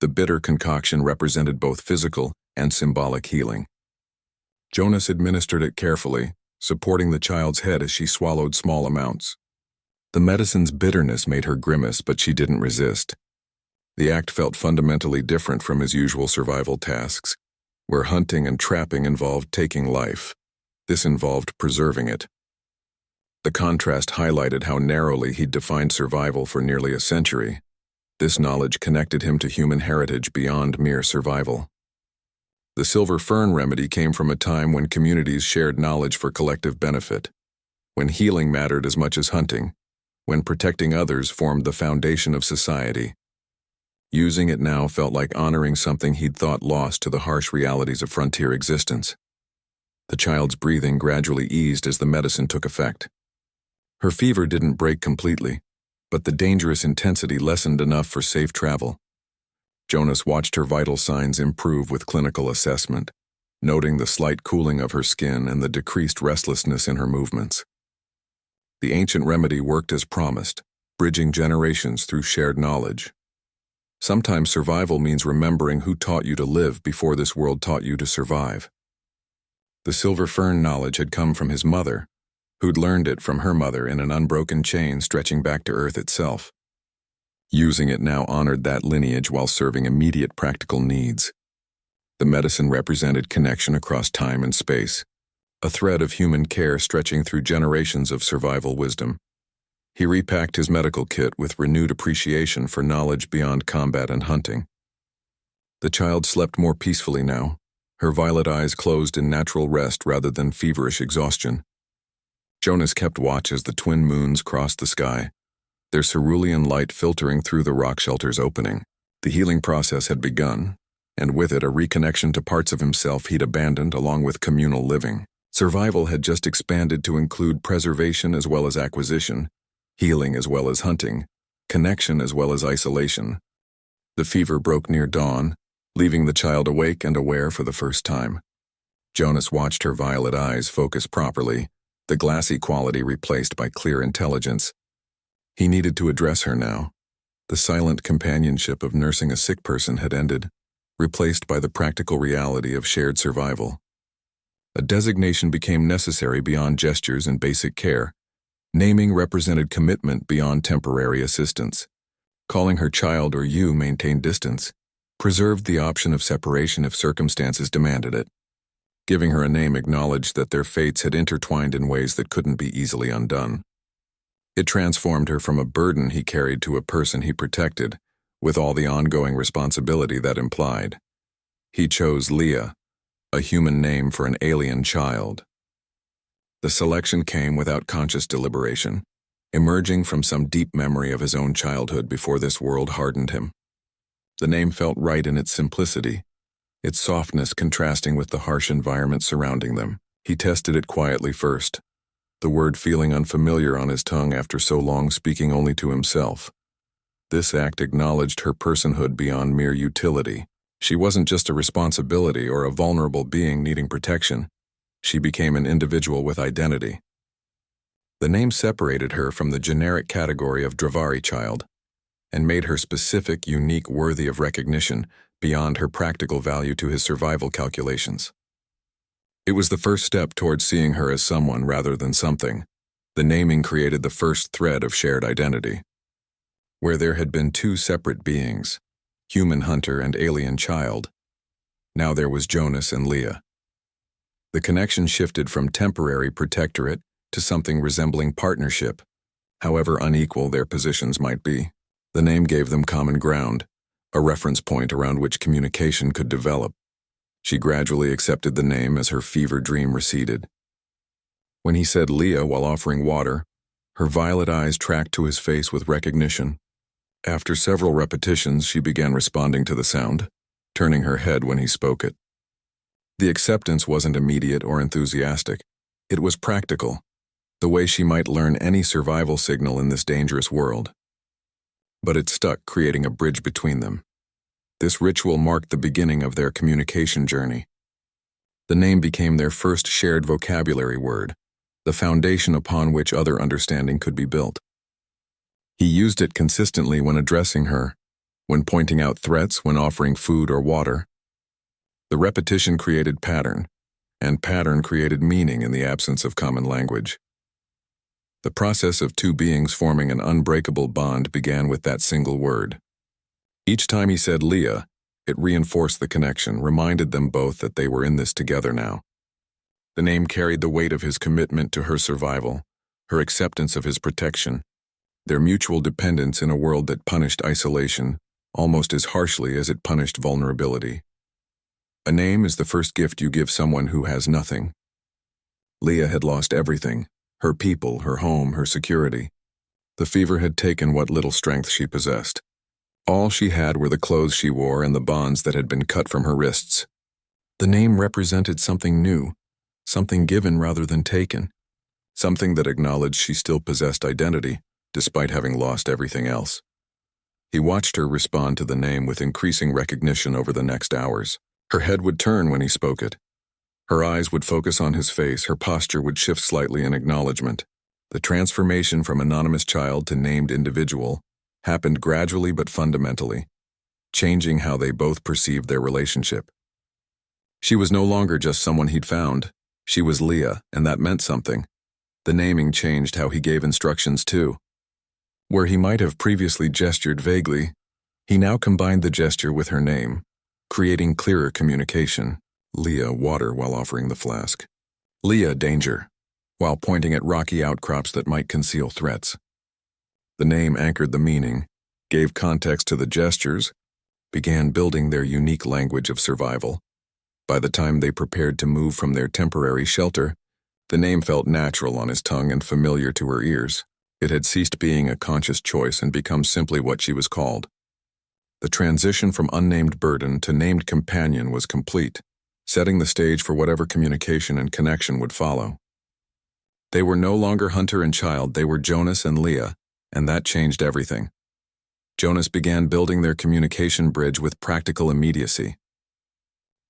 The bitter concoction represented both physical and symbolic healing. Jonas administered it carefully, supporting the child's head as she swallowed small amounts. The medicine's bitterness made her grimace, but she didn't resist. The act felt fundamentally different from his usual survival tasks, where hunting and trapping involved taking life. This involved preserving it. The contrast highlighted how narrowly he'd defined survival for nearly a century. This knowledge connected him to human heritage beyond mere survival. The silver fern remedy came from a time when communities shared knowledge for collective benefit, when healing mattered as much as hunting, when protecting others formed the foundation of society. Using it now felt like honoring something he'd thought lost to the harsh realities of frontier existence. The child's breathing gradually eased as the medicine took effect. Her fever didn't break completely, but the dangerous intensity lessened enough for safe travel. Jonas watched her vital signs improve with clinical assessment, noting the slight cooling of her skin and the decreased restlessness in her movements. The ancient remedy worked as promised, bridging generations through shared knowledge. Sometimes survival means remembering who taught you to live before this world taught you to survive. The silver fern knowledge had come from his mother, who'd learned it from her mother in an unbroken chain stretching back to Earth itself. Using it now honored that lineage while serving immediate practical needs. The medicine represented connection across time and space, a thread of human care stretching through generations of survival wisdom. He repacked his medical kit with renewed appreciation for knowledge beyond combat and hunting. The child slept more peacefully now, her violet eyes closed in natural rest rather than feverish exhaustion. Jonas kept watch as the twin moons crossed the sky, their cerulean light filtering through the rock shelter's opening. The healing process had begun, and with it a reconnection to parts of himself he'd abandoned along with communal living. Survival had just expanded to include preservation as well as acquisition, healing as well as hunting, connection as well as isolation. The fever broke near dawn, leaving the child awake and aware for the first time. Jonas watched her violet eyes focus properly, the glassy quality replaced by clear intelligence. He needed to address her now. The silent companionship of nursing a sick person had ended, replaced by the practical reality of shared survival. A designation became necessary beyond gestures and basic care. Naming represented commitment beyond temporary assistance. Calling her child or you maintained distance, preserved the option of separation if circumstances demanded it. Giving her a name acknowledged that their fates had intertwined in ways that couldn't be easily undone. It transformed her from a burden he carried to a person he protected, with all the ongoing responsibility that implied. He chose Leah, a human name for an alien child. The selection came without conscious deliberation, emerging from some deep memory of his own childhood before this world hardened him. The name felt right in its simplicity, its softness contrasting with the harsh environment surrounding them. He tested it quietly first, the word feeling unfamiliar on his tongue after so long speaking only to himself. This act acknowledged her personhood beyond mere utility. She wasn't just a responsibility or a vulnerable being needing protection. She became an individual with identity. The name separated her from the generic category of Dravari child and made her specific, unique, worthy of recognition beyond her practical value to his survival calculations. It was the first step towards seeing her as someone rather than something. The naming created the first thread of shared identity. Where there had been two separate beings, human hunter and alien child, now there was Jonas and Leah. The connection shifted from temporary protectorate to something resembling partnership, however unequal their positions might be. The name gave them common ground, a reference point around which communication could develop. She gradually accepted the name as her fever dream receded. When he said Leah while offering water, her violet eyes tracked to his face with recognition. After several repetitions, she began responding to the sound, turning her head when he spoke it. The acceptance wasn't immediate or enthusiastic. It was practical, the way she might learn any survival signal in this dangerous world. But it stuck, creating a bridge between them. This ritual marked the beginning of their communication journey. The name became their first shared vocabulary word, the foundation upon which other understanding could be built. He used it consistently when addressing her, when pointing out threats, when offering food or water. The repetition created pattern, and pattern created meaning in the absence of common language. The process of two beings forming an unbreakable bond began with that single word. Each time he said Leah, it reinforced the connection, reminded them both that they were in this together now. The name carried the weight of his commitment to her survival, her acceptance of his protection, their mutual dependence in a world that punished isolation almost as harshly as it punished vulnerability. A name is the first gift you give someone who has nothing. Leah had lost everything, her people, her home, her security. The fever had taken what little strength she possessed. All she had were the clothes she wore and the bonds that had been cut from her wrists. The name represented something new, something given rather than taken, something that acknowledged she still possessed identity, despite having lost everything else. He watched her respond to the name with increasing recognition over the next hours. Her head would turn when he spoke it. Her eyes would focus on his face, her posture would shift slightly in acknowledgement. The transformation from anonymous child to named individual happened gradually but fundamentally, changing how they both perceived their relationship. She was no longer just someone he'd found. She was Leah, and that meant something. The naming changed how he gave instructions too. Where he might have previously gestured vaguely, he now combined the gesture with her name, creating clearer communication. Leah, water, while offering the flask. Leah, danger, while pointing at rocky outcrops that might conceal threats. The name anchored the meaning, gave context to the gestures, began building their unique language of survival. By the time they prepared to move from their temporary shelter, the name felt natural on his tongue and familiar to her ears. It had ceased being a conscious choice and become simply what she was called. The transition from unnamed burden to named companion was complete, setting the stage for whatever communication and connection would follow. They were no longer hunter and child, they were Jonas and Leah, and that changed everything. Jonas began building their communication bridge with practical immediacy.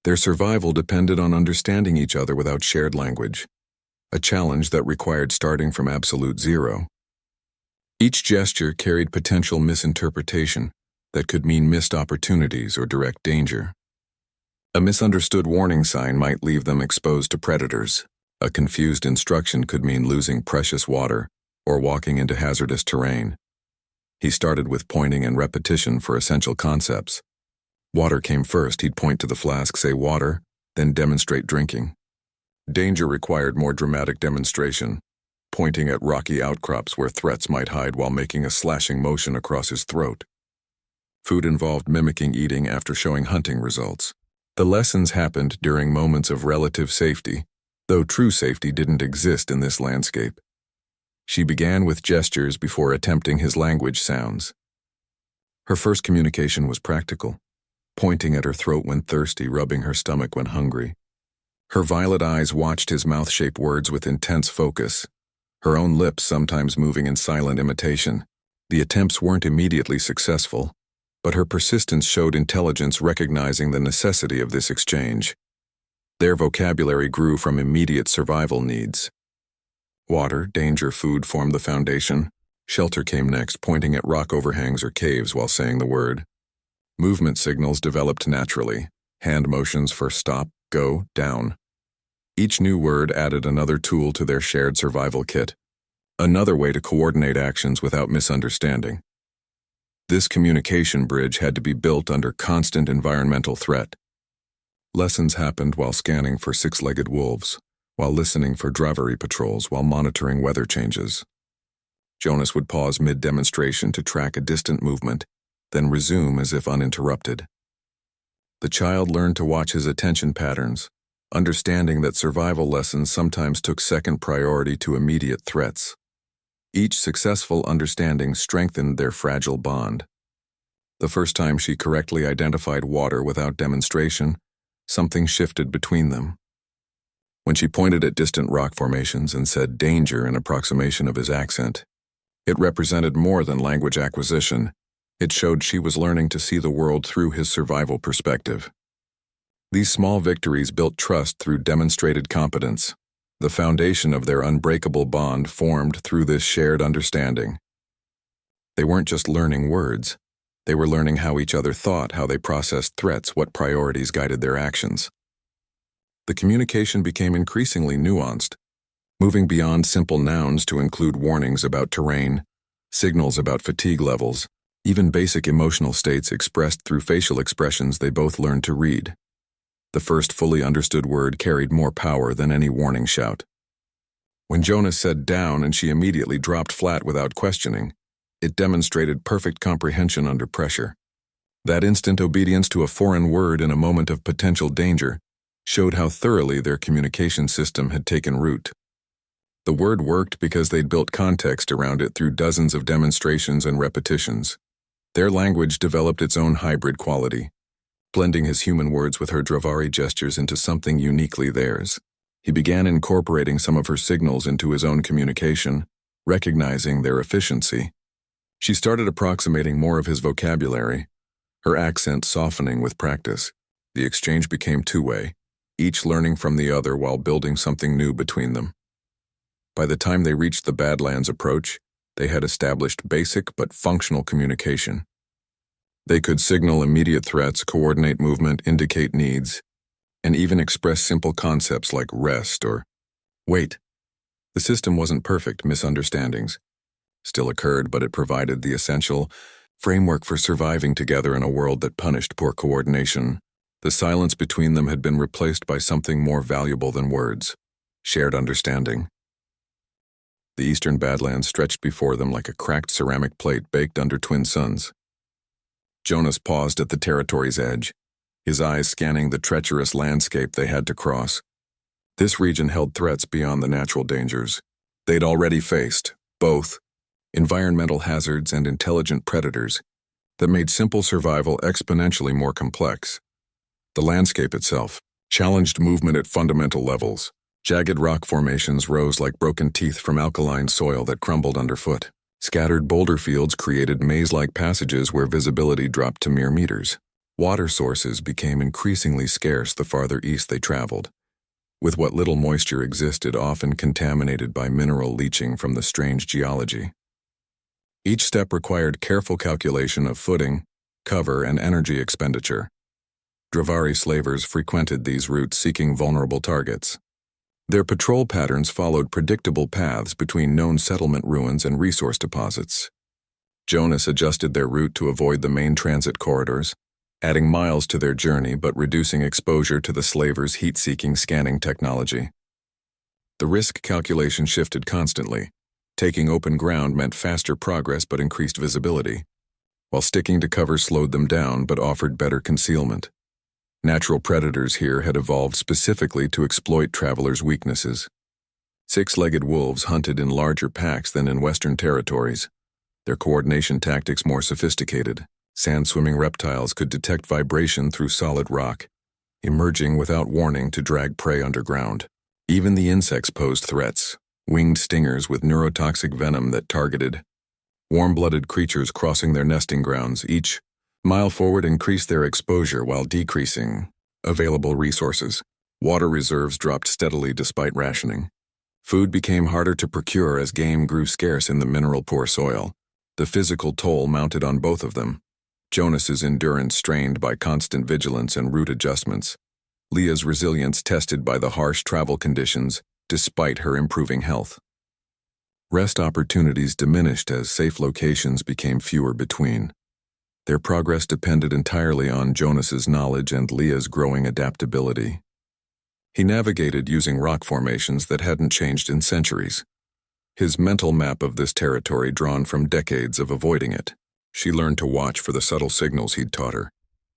Their survival depended on understanding each other without shared language, a challenge that required starting from absolute zero. Each gesture carried potential misinterpretation that could mean missed opportunities or direct danger. A misunderstood warning sign might leave them exposed to predators. A confused instruction could mean losing precious water or walking into hazardous terrain. He started with pointing and repetition for essential concepts. Water came first. He'd point to the flask, say water, then demonstrate drinking. Danger required more dramatic demonstration, pointing at rocky outcrops where threats might hide while making a slashing motion across his throat. Food involved mimicking eating after showing hunting results. The lessons happened during moments of relative safety, though true safety didn't exist in this landscape. She began with gestures before attempting his language sounds. Her first communication was practical, pointing at her throat when thirsty, rubbing her stomach when hungry. Her violet eyes watched his mouth shape words with intense focus, her own lips sometimes moving in silent imitation. The attempts weren't immediately successful, but her persistence showed intelligence recognizing the necessity of this exchange. Their vocabulary grew from immediate survival needs. Water, danger, food formed the foundation. Shelter came next, pointing at rock overhangs or caves while saying the word. Movement signals developed naturally, hand motions for stop, go, down. Each new word added another tool to their shared survival kit, another way to coordinate actions without misunderstanding. This communication bridge had to be built under constant environmental threat. Lessons happened while scanning for six-legged wolves, while listening for Dravari patrols, while monitoring weather changes. Jonas would pause mid-demonstration to track a distant movement, then resume as if uninterrupted. The child learned to watch his attention patterns, understanding that survival lessons sometimes took second priority to immediate threats. Each successful understanding strengthened their fragile bond. The first time she correctly identified water without demonstration, something shifted between them. When she pointed at distant rock formations and said danger in approximation of his accent, it represented more than language acquisition. It showed she was learning to see the world through his survival perspective. These small victories built trust through demonstrated competence. The foundation of their unbreakable bond formed through this shared understanding. They weren't just learning words. They were learning how each other thought, how they processed threats, what priorities guided their actions. The communication became increasingly nuanced, moving beyond simple nouns to include warnings about terrain, signals about fatigue levels, even basic emotional states expressed through facial expressions they both learned to read. The first fully understood word carried more power than any warning shout. When Jonas said down and she immediately dropped flat without questioning, it demonstrated perfect comprehension under pressure. That instant obedience to a foreign word in a moment of potential danger showed how thoroughly their communication system had taken root. The word worked because they'd built context around it through dozens of demonstrations and repetitions. Their language developed its own hybrid quality, blending his human words with her Dravari gestures into something uniquely theirs. He began incorporating some of her signals into his own communication, recognizing their efficiency. She started approximating more of his vocabulary, her accent softening with practice. The exchange became two-way, each learning from the other while building something new between them. By the time they reached the Badlands approach, they had established basic but functional communication. They could signal immediate threats, coordinate movement, indicate needs, and even express simple concepts like rest or wait. The system wasn't perfect, misunderstandings still occurred, but it provided the essential framework for surviving together in a world that punished poor coordination. The silence between them had been replaced by something more valuable than words: shared understanding. The eastern Badlands stretched before them like a cracked ceramic plate baked under twin suns. Jonas paused at the territory's edge, his eyes scanning the treacherous landscape they had to cross. This region held threats beyond the natural dangers they'd already faced, both environmental hazards and intelligent predators that made simple survival exponentially more complex. The landscape itself challenged movement at fundamental levels. Jagged rock formations rose like broken teeth from alkaline soil that crumbled underfoot. Scattered boulder fields created maze-like passages where visibility dropped to mere meters. Water sources became increasingly scarce the farther east they traveled, with what little moisture existed often contaminated by mineral leaching from the strange geology. Each step required careful calculation of footing, cover, and energy expenditure. Dravari slavers frequented these routes seeking vulnerable targets. Their patrol patterns followed predictable paths between known settlement ruins and resource deposits. Jonas adjusted their route to avoid the main transit corridors, adding miles to their journey but reducing exposure to the slavers' heat-seeking scanning technology. The risk calculation shifted constantly. Taking open ground meant faster progress but increased visibility, while sticking to cover slowed them down but offered better concealment. Natural predators here had evolved specifically to exploit travelers' weaknesses. Six-legged wolves hunted in larger packs than in Western territories, their coordination tactics more sophisticated. Sand-swimming reptiles could detect vibration through solid rock, emerging without warning to drag prey underground. Even the insects posed threats, winged stingers with neurotoxic venom that targeted warm-blooded creatures crossing their nesting grounds. Each mile forward increased their exposure while decreasing available resources. Water reserves dropped steadily despite rationing. Food became harder to procure as game grew scarce in the mineral-poor soil. The physical toll mounted on both of them. Jonas's endurance strained by constant vigilance and route adjustments. Leah's resilience tested by the harsh travel conditions despite her improving health. Rest opportunities diminished as safe locations became fewer between. Their progress depended entirely on Jonas's knowledge and Leah's growing adaptability. He navigated using rock formations that hadn't changed in centuries, his mental map of this territory drawn from decades of avoiding it. She learned to watch for the subtle signals he'd taught her,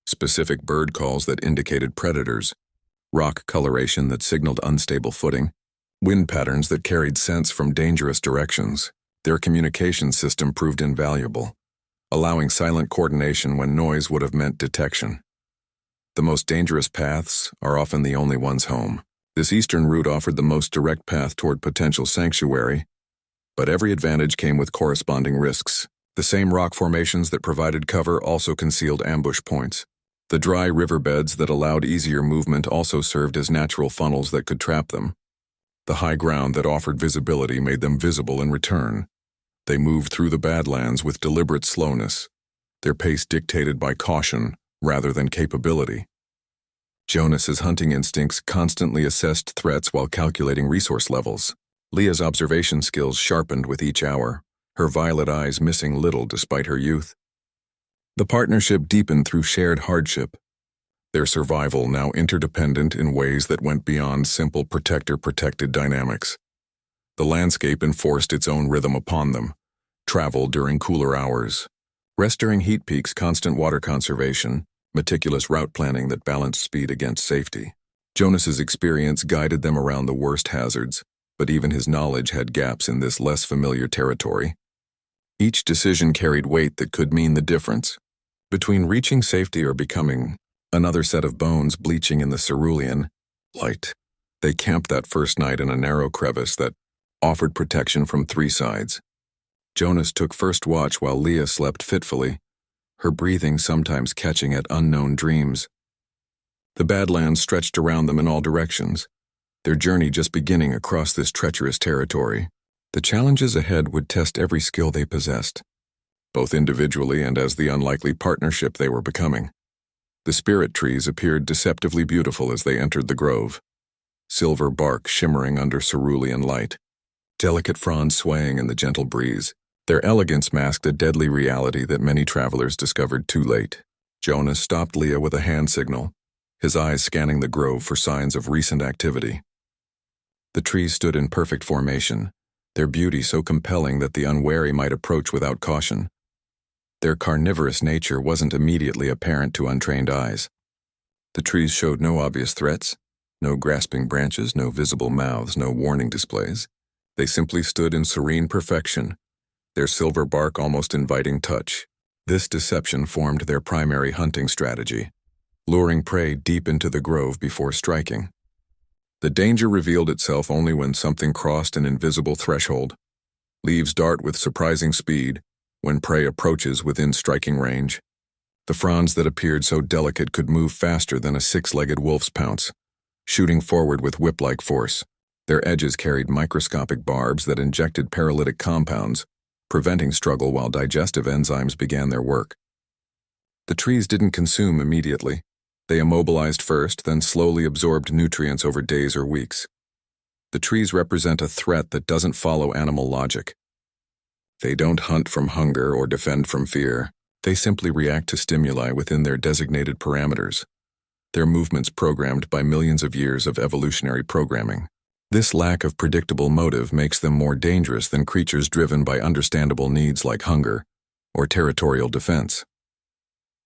specific bird calls that indicated predators, rock coloration that signaled unstable footing, wind patterns that carried scents from dangerous directions. Their communication system proved invaluable, allowing silent coordination when noise would have meant detection. The most dangerous paths are often the only ones home. This eastern route offered the most direct path toward potential sanctuary, but every advantage came with corresponding risks. The same rock formations that provided cover also concealed ambush points. The dry riverbeds that allowed easier movement also served as natural funnels that could trap them. The high ground that offered visibility made them visible in return. They moved through the Badlands with deliberate slowness, their pace dictated by caution rather than capability. Jonas's hunting instincts constantly assessed threats while calculating resource levels. Leah's observation skills sharpened with each hour, her violet eyes missing little despite her youth. The partnership deepened through shared hardship, their survival now interdependent in ways that went beyond simple protector-protected dynamics. The landscape enforced its own rhythm upon them: travel during cooler hours, rest during heat peaks, constant water conservation, meticulous route planning that balanced speed against safety. Jonas's experience guided them around the worst hazards, but even his knowledge had gaps in this less familiar territory. Each decision carried weight that could mean the difference between reaching safety or becoming another set of bones bleaching in the cerulean light. They camped that first night in a narrow crevice that offered protection from three sides. Jonas took first watch while Leah slept fitfully, her breathing sometimes catching at unknown dreams. The Badlands stretched around them in all directions, their journey just beginning across this treacherous territory. The challenges ahead would test every skill they possessed, both individually and as the unlikely partnership they were becoming. The spirit trees appeared deceptively beautiful as they entered the grove, silver bark shimmering under cerulean light, delicate fronds swaying in the gentle breeze. Their elegance masked a deadly reality that many travelers discovered too late. Jonas stopped Leah with a hand signal, his eyes scanning the grove for signs of recent activity. The trees stood in perfect formation, their beauty so compelling that the unwary might approach without caution. Their carnivorous nature wasn't immediately apparent to untrained eyes. The trees showed no obvious threats, no grasping branches, no visible mouths, no warning displays. They simply stood in serene perfection, their silver bark almost inviting touch. This deception formed their primary hunting strategy, luring prey deep into the grove before striking. The danger revealed itself only when something crossed an invisible threshold. Leaves dart with surprising speed when prey approaches within striking range. The fronds that appeared so delicate could move faster than a six-legged wolf's pounce, shooting forward with whip-like force. Their edges carried microscopic barbs that injected paralytic compounds, preventing struggle while digestive enzymes began their work. The trees didn't consume immediately. They immobilized first, then slowly absorbed nutrients over days or weeks. The trees represent a threat that doesn't follow animal logic. They don't hunt from hunger or defend from fear. They simply react to stimuli within their designated parameters, their movements programmed by millions of years of evolutionary programming. This lack of predictable motive makes them more dangerous than creatures driven by understandable needs like hunger or territorial defense.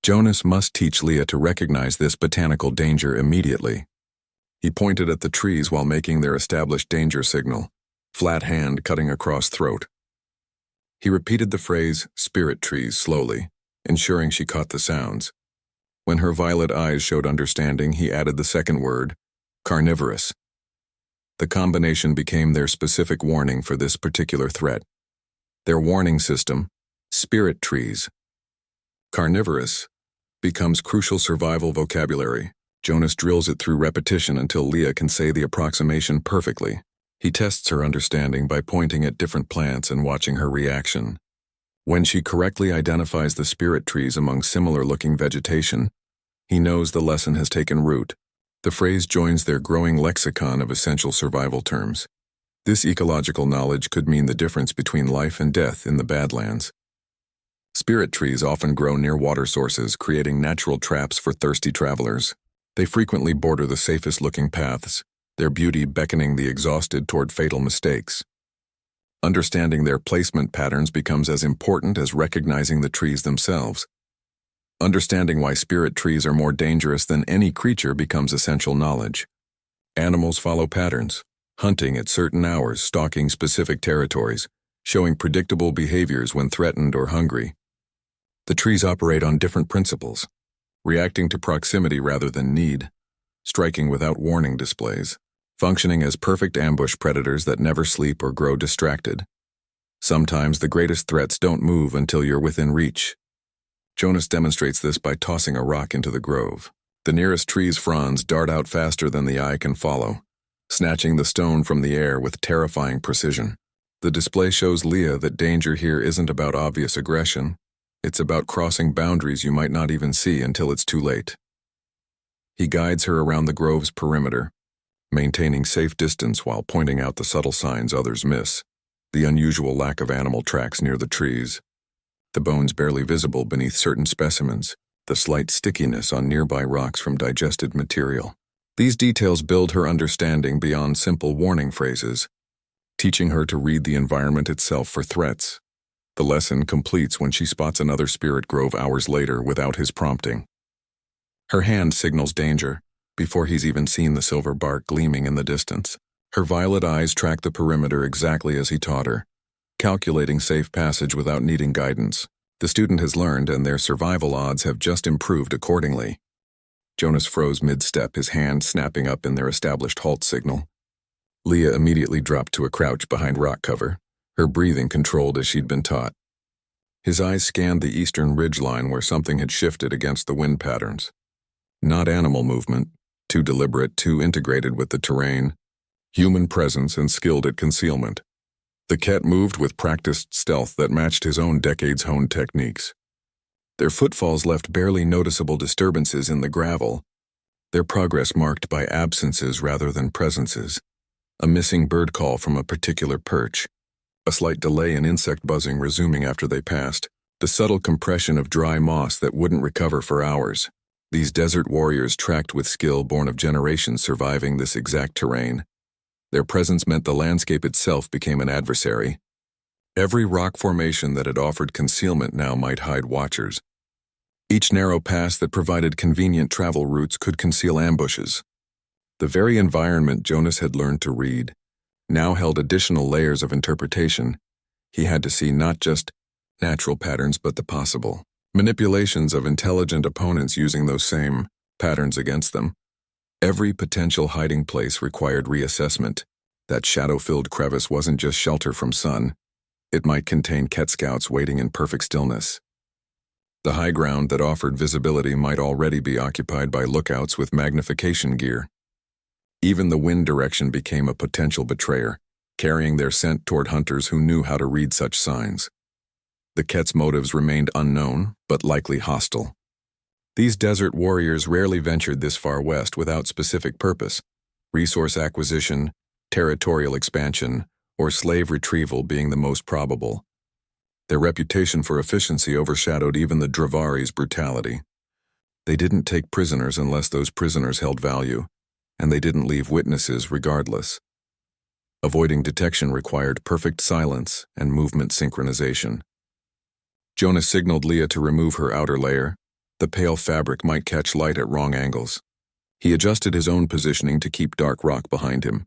Jonas must teach Leah to recognize this botanical danger immediately. He pointed at the trees while making their established danger signal, flat hand cutting across throat. He repeated the phrase, "spirit trees," slowly, ensuring she caught the sounds. When her violet eyes showed understanding, he added the second word, carnivorous. The combination became their specific warning for this particular threat. Their warning system, spirit trees. Carnivorous becomes crucial survival vocabulary. Jonas drills it through repetition until Leah can say the approximation perfectly. He tests her understanding by pointing at different plants and watching her reaction. When she correctly identifies the spirit trees among similar-looking vegetation, he knows the lesson has taken root. The phrase joins their growing lexicon of essential survival terms. This ecological knowledge could mean the difference between life and death in the Badlands. Spirit trees often grow near water sources, creating natural traps for thirsty travelers. They frequently border the safest-looking paths, their beauty beckoning the exhausted toward fatal mistakes. Understanding their placement patterns becomes as important as recognizing the trees themselves. Understanding why spirit trees are more dangerous than any creature becomes essential knowledge. Animals follow patterns, hunting at certain hours, stalking specific territories, showing predictable behaviors when threatened or hungry. The trees operate on different principles, reacting to proximity rather than need, striking without warning displays, functioning as perfect ambush predators that never sleep or grow distracted. Sometimes the greatest threats don't move until you're within reach. Jonas demonstrates this by tossing a rock into the grove. The nearest tree's fronds dart out faster than the eye can follow, snatching the stone from the air with terrifying precision. The display shows Leah that danger here isn't about obvious aggression. It's about crossing boundaries you might not even see until it's too late. He guides her around the grove's perimeter, maintaining safe distance while pointing out the subtle signs others miss. The unusual lack of animal tracks near the trees, the bones barely visible beneath certain specimens, the slight stickiness on nearby rocks from digested material. These details build her understanding beyond simple warning phrases, teaching her to read the environment itself for threats. The lesson completes when she spots another spirit grove hours later without his prompting. Her hand signals danger, before he's even seen the silver bark gleaming in the distance. Her violet eyes track the perimeter exactly as he taught her, calculating safe passage without needing guidance. The student has learned, and their survival odds have just improved accordingly. Jonas froze mid-step, his hand snapping up in their established halt signal. Leah immediately dropped to a crouch behind rock cover, her breathing controlled as she'd been taught. His eyes scanned the eastern ridgeline where something had shifted against the wind patterns. Not animal movement, too deliberate, too integrated with the terrain. Human presence and skilled at concealment. The cat moved with practiced stealth that matched his own decades-honed techniques. Their footfalls left barely noticeable disturbances in the gravel, their progress marked by absences rather than presences. A missing bird call from a particular perch, a slight delay in insect buzzing resuming after they passed, the subtle compression of dry moss that wouldn't recover for hours. These desert warriors tracked with skill born of generations surviving this exact terrain. Their presence meant the landscape itself became an adversary. Every rock formation that had offered concealment now might hide watchers. Each narrow pass that provided convenient travel routes could conceal ambushes. The very environment Jonas had learned to read now held additional layers of interpretation. He had to see not just natural patterns but the possible manipulations of intelligent opponents using those same patterns against them. Every potential hiding place required reassessment. That shadow-filled crevice wasn't just shelter from sun. It might contain Ket scouts waiting in perfect stillness. The high ground that offered visibility might already be occupied by lookouts with magnification gear. Even the wind direction became a potential betrayer, carrying their scent toward hunters who knew how to read such signs. The Ket's motives remained unknown, but likely hostile. These desert warriors rarely ventured this far west without specific purpose, resource acquisition, territorial expansion, or slave retrieval being the most probable. Their reputation for efficiency overshadowed even the Dravari's brutality. They didn't take prisoners unless those prisoners held value, and they didn't leave witnesses regardless. Avoiding detection required perfect silence and movement synchronization. Jonas signaled Leah to remove her outer layer. The pale fabric might catch light at wrong angles. He adjusted his own positioning to keep dark rock behind him,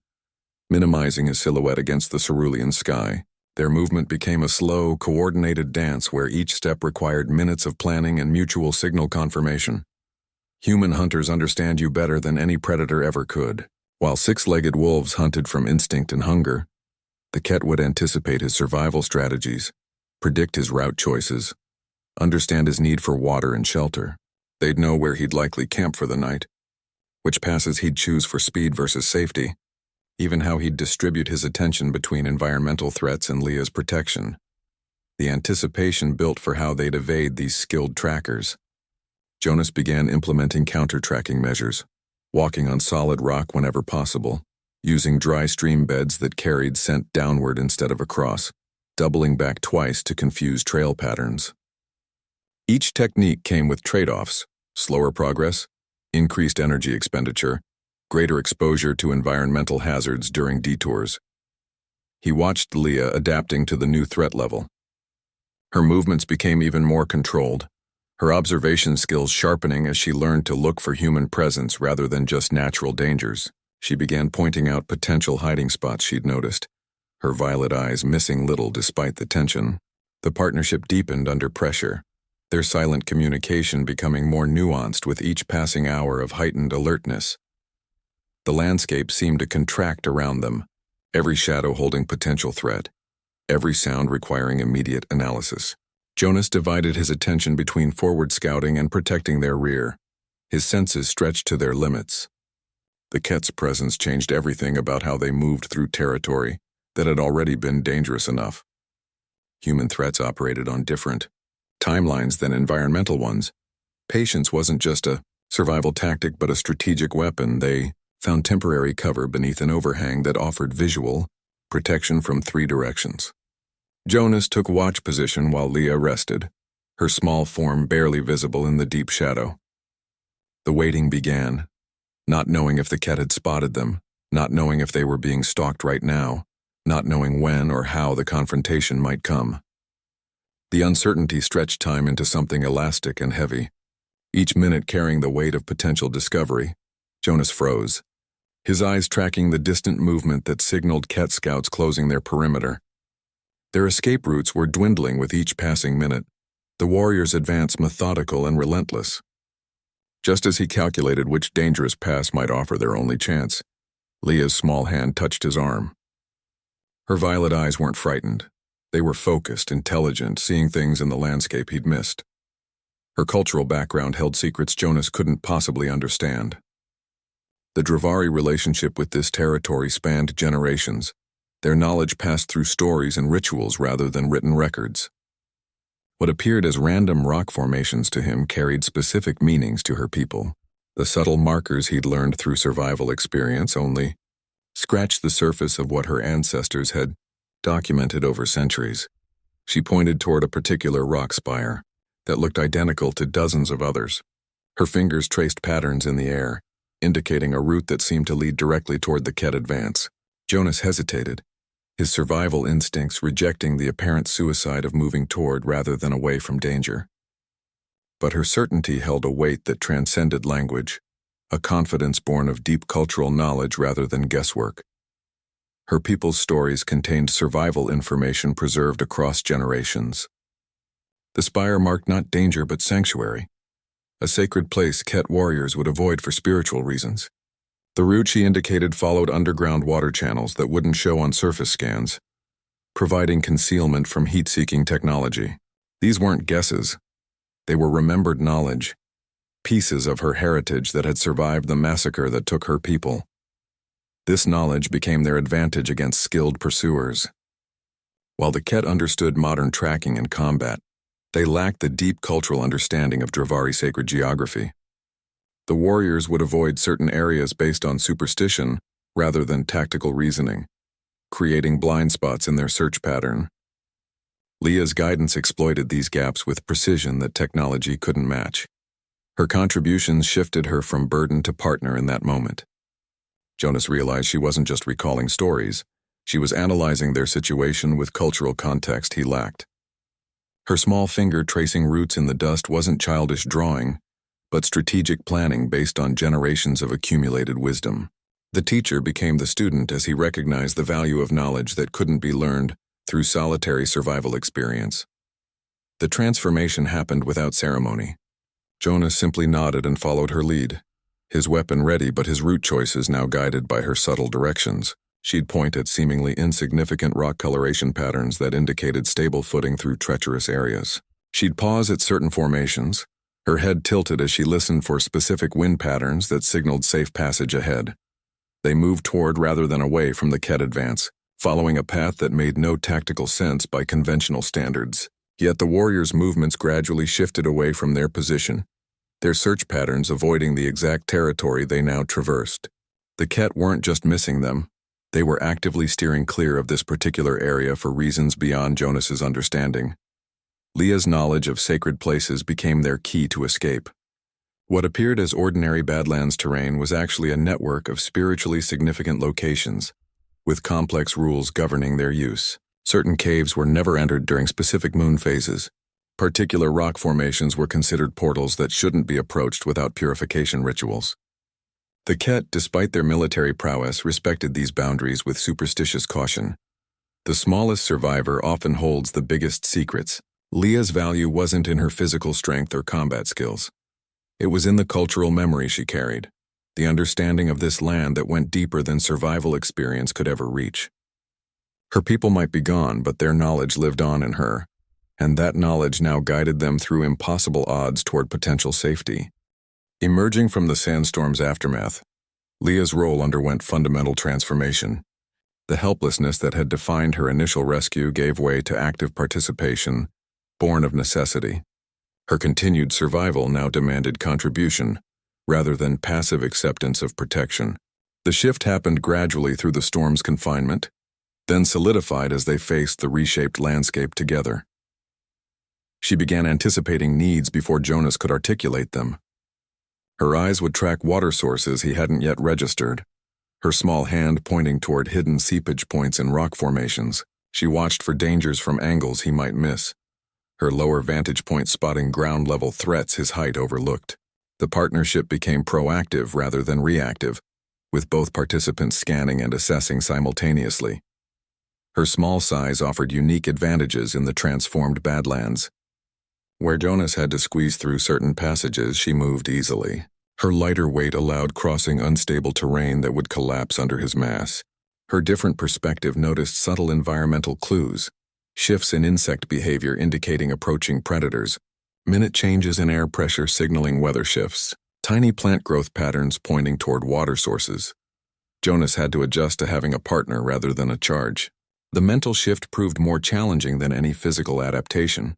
minimizing his silhouette against the cerulean sky. Their movement became a slow, coordinated dance where each step required minutes of planning and mutual signal confirmation. Human hunters understand you better than any predator ever could. While six-legged wolves hunted from instinct and hunger, the Ket would anticipate his survival strategies, predict his route choices, understand his need for water and shelter. They'd know where he'd likely camp for the night, which passes he'd choose for speed versus safety, even how he'd distribute his attention between environmental threats and Leah's protection. The anticipation built for how they'd evade these skilled trackers. Jonas began implementing counter-tracking measures, walking on solid rock whenever possible, using dry stream beds that carried scent downward instead of across, doubling back twice to confuse trail patterns. Each technique came with trade-offs: slower progress, increased energy expenditure, greater exposure to environmental hazards during detours. He watched Leah adapting to the new threat level. Her movements became even more controlled, her observation skills sharpening as she learned to look for human presence rather than just natural dangers. She began pointing out potential hiding spots she'd noticed, her violet eyes missing little despite the tension. The partnership deepened under pressure, their silent communication becoming more nuanced with each passing hour of heightened alertness. The landscape seemed to contract around them, every shadow holding potential threat, every sound requiring immediate analysis. Jonas divided his attention between forward scouting and protecting their rear. His senses stretched to their limits. The Ket's presence changed everything about how they moved through territory that had already been dangerous enough. Human threats operated on different timelines than environmental ones. Patience wasn't just a survival tactic but a strategic weapon. They found temporary cover beneath an overhang that offered visual protection from 3 directions. Jonas took watch position while Leah rested, her small form barely visible in the deep shadow. The waiting began, not knowing if the Ket had spotted them, not knowing if they were being stalked right now, not knowing when or how the confrontation might come. The uncertainty stretched time into something elastic and heavy. Each minute carrying the weight of potential discovery. Jonas froze, his eyes tracking the distant movement that signaled Ket scouts closing their perimeter. Their escape routes were dwindling with each passing minute. The warriors advanced methodical and relentless. Just as he calculated which dangerous pass might offer their only chance, Leah's small hand touched his arm. Her violet eyes weren't frightened. They were focused, intelligent, seeing things in the landscape he'd missed. Her cultural background held secrets Jonas couldn't possibly understand. The Dravari relationship with this territory spanned generations. Their knowledge passed through stories and rituals rather than written records. What appeared as random rock formations to him carried specific meanings to her people. The subtle markers he'd learned through survival experience only scratched the surface of what her ancestors had documented over centuries. She pointed toward a particular rock spire that looked identical to dozens of others. Her fingers traced patterns in the air, indicating a route that seemed to lead directly toward the Ket advance. Jonas hesitated, his survival instincts rejecting the apparent suicide of moving toward rather than away from danger. But her certainty held a weight that transcended language, a confidence born of deep cultural knowledge rather than guesswork. Her people's stories contained survival information preserved across generations. The spire marked not danger but sanctuary, a sacred place Ket warriors would avoid for spiritual reasons. The route she indicated followed underground water channels that wouldn't show on surface scans, providing concealment from heat-seeking technology. These weren't guesses. They were remembered knowledge, pieces of her heritage that had survived the massacre that took her people. This knowledge became their advantage against skilled pursuers. While the Ket understood modern tracking and combat, they lacked the deep cultural understanding of Dravari sacred geography. The warriors would avoid certain areas based on superstition rather than tactical reasoning, creating blind spots in their search pattern. Leah's guidance exploited these gaps with precision that technology couldn't match. Her contributions shifted her from burden to partner in that moment. Jonas realized she wasn't just recalling stories, she was analyzing their situation with cultural context he lacked. Her small finger tracing routes in the dust wasn't childish drawing, but strategic planning based on generations of accumulated wisdom. The teacher became the student as he recognized the value of knowledge that couldn't be learned through solitary survival experience. The transformation happened without ceremony. Jonas simply nodded and followed her lead, his weapon ready but his route choices now guided by her subtle directions. She'd point at seemingly insignificant rock coloration patterns that indicated stable footing through treacherous areas. She'd pause at certain formations, her head tilted as she listened for specific wind patterns that signaled safe passage ahead. They moved toward rather than away from the Ket advance, following a path that made no tactical sense by conventional standards. Yet the warriors' movements gradually shifted away from their position, their search patterns avoiding the exact territory they now traversed. The Ket weren't just missing them, they were actively steering clear of this particular area for reasons beyond Jonas's understanding. Leah's knowledge of sacred places became their key to escape. What appeared as ordinary Badlands terrain was actually a network of spiritually significant locations, with complex rules governing their use. Certain caves were never entered during specific moon phases. Particular rock formations were considered portals that shouldn't be approached without purification rituals. The Ket, despite their military prowess, respected these boundaries with superstitious caution. The smallest survivor often holds the biggest secrets. Leah's value wasn't in her physical strength or combat skills. It was in the cultural memory she carried, the understanding of this land that went deeper than survival experience could ever reach. Her people might be gone, but their knowledge lived on in her, and that knowledge now guided them through impossible odds toward potential safety. Emerging from the sandstorm's aftermath, Leah's role underwent fundamental transformation. The helplessness that had defined her initial rescue gave way to active participation, born of necessity. Her continued survival now demanded contribution, rather than passive acceptance of protection. The shift happened gradually through the storm's confinement, then solidified as they faced the reshaped landscape together. She began anticipating needs before Jonas could articulate them. Her eyes would track water sources he hadn't yet registered, her small hand pointing toward hidden seepage points in rock formations. She watched for dangers from angles he might miss, her lower vantage point spotting ground-level threats his height overlooked. The partnership became proactive rather than reactive, with both participants scanning and assessing simultaneously. Her small size offered unique advantages in the transformed Badlands. Where Jonas had to squeeze through certain passages, she moved easily. Her lighter weight allowed crossing unstable terrain that would collapse under his mass. Her different perspective noticed subtle environmental clues, shifts in insect behavior indicating approaching predators, minute changes in air pressure signaling weather shifts, tiny plant growth patterns pointing toward water sources. Jonas had to adjust to having a partner rather than a charge. The mental shift proved more challenging than any physical adaptation.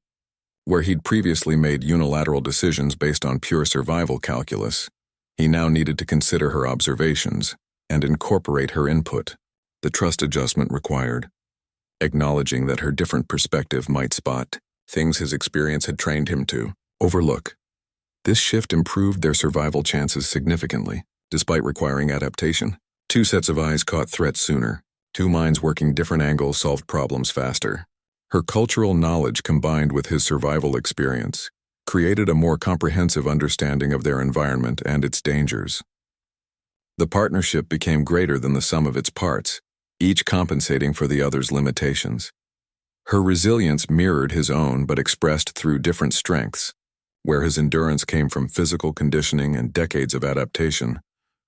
Where he'd previously made unilateral decisions based on pure survival calculus, he now needed to consider her observations and incorporate her input. The trust adjustment required, acknowledging that her different perspective might spot things his experience had trained him to overlook. This shift improved their survival chances significantly, despite requiring adaptation. Two sets of eyes caught threats sooner. Two minds working different angles solved problems faster. Her cultural knowledge combined with his survival experience created a more comprehensive understanding of their environment and its dangers. The partnership became greater than the sum of its parts, each compensating for the other's limitations. Her resilience mirrored his own but expressed through different strengths. Where his endurance came from physical conditioning and decades of adaptation,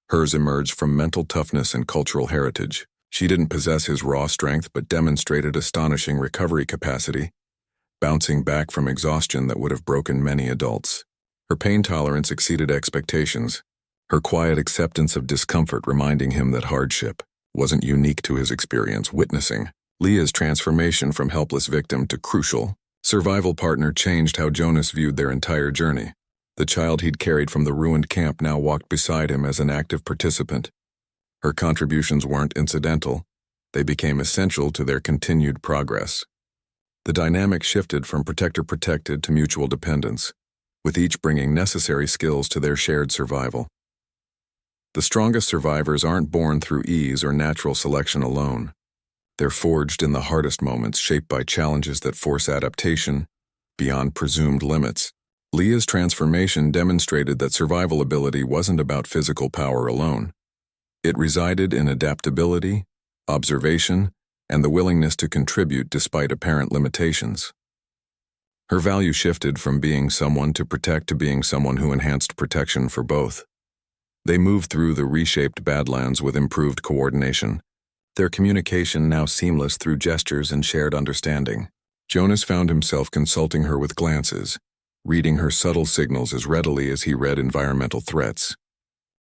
hers emerged from mental toughness and cultural heritage. She didn't possess his raw strength but demonstrated astonishing recovery capacity, bouncing back from exhaustion that would have broken many adults. Her pain tolerance exceeded expectations, her quiet acceptance of discomfort reminding him that hardship wasn't unique to his experience witnessing Leah's transformation from helpless victim to crucial survival partner changed how Jonas viewed their entire journey. The child he'd carried from the ruined camp now walked beside him as an active participant. Her contributions weren't incidental, they became essential to their continued progress. The dynamic shifted from protector-protected to mutual dependence, with each bringing necessary skills to their shared survival. The strongest survivors aren't born through ease or natural selection alone. They're forged in the hardest moments, shaped by challenges that force adaptation beyond presumed limits. Leah's transformation demonstrated that survival ability wasn't about physical power alone. It resided in adaptability, observation, and the willingness to contribute despite apparent limitations. Her value shifted from being someone to protect to being someone who enhanced protection for both. They moved through the reshaped Badlands with improved coordination, their communication now seamless through gestures and shared understanding. Jonas found himself consulting her with glances, reading her subtle signals as readily as he read environmental threats.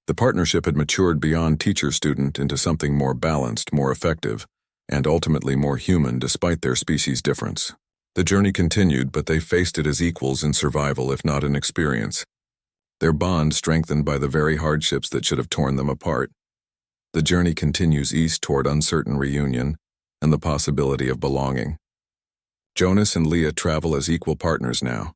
The partnership had matured beyond teacher-student into something more balanced, more effective, and ultimately more human despite their species difference. The journey continued, but they faced it as equals in survival if not in experience. Their bond strengthened by the very hardships that should have torn them apart. The journey continues east toward uncertain reunion and the possibility of belonging. Jonas and Leah travel as equal partners now,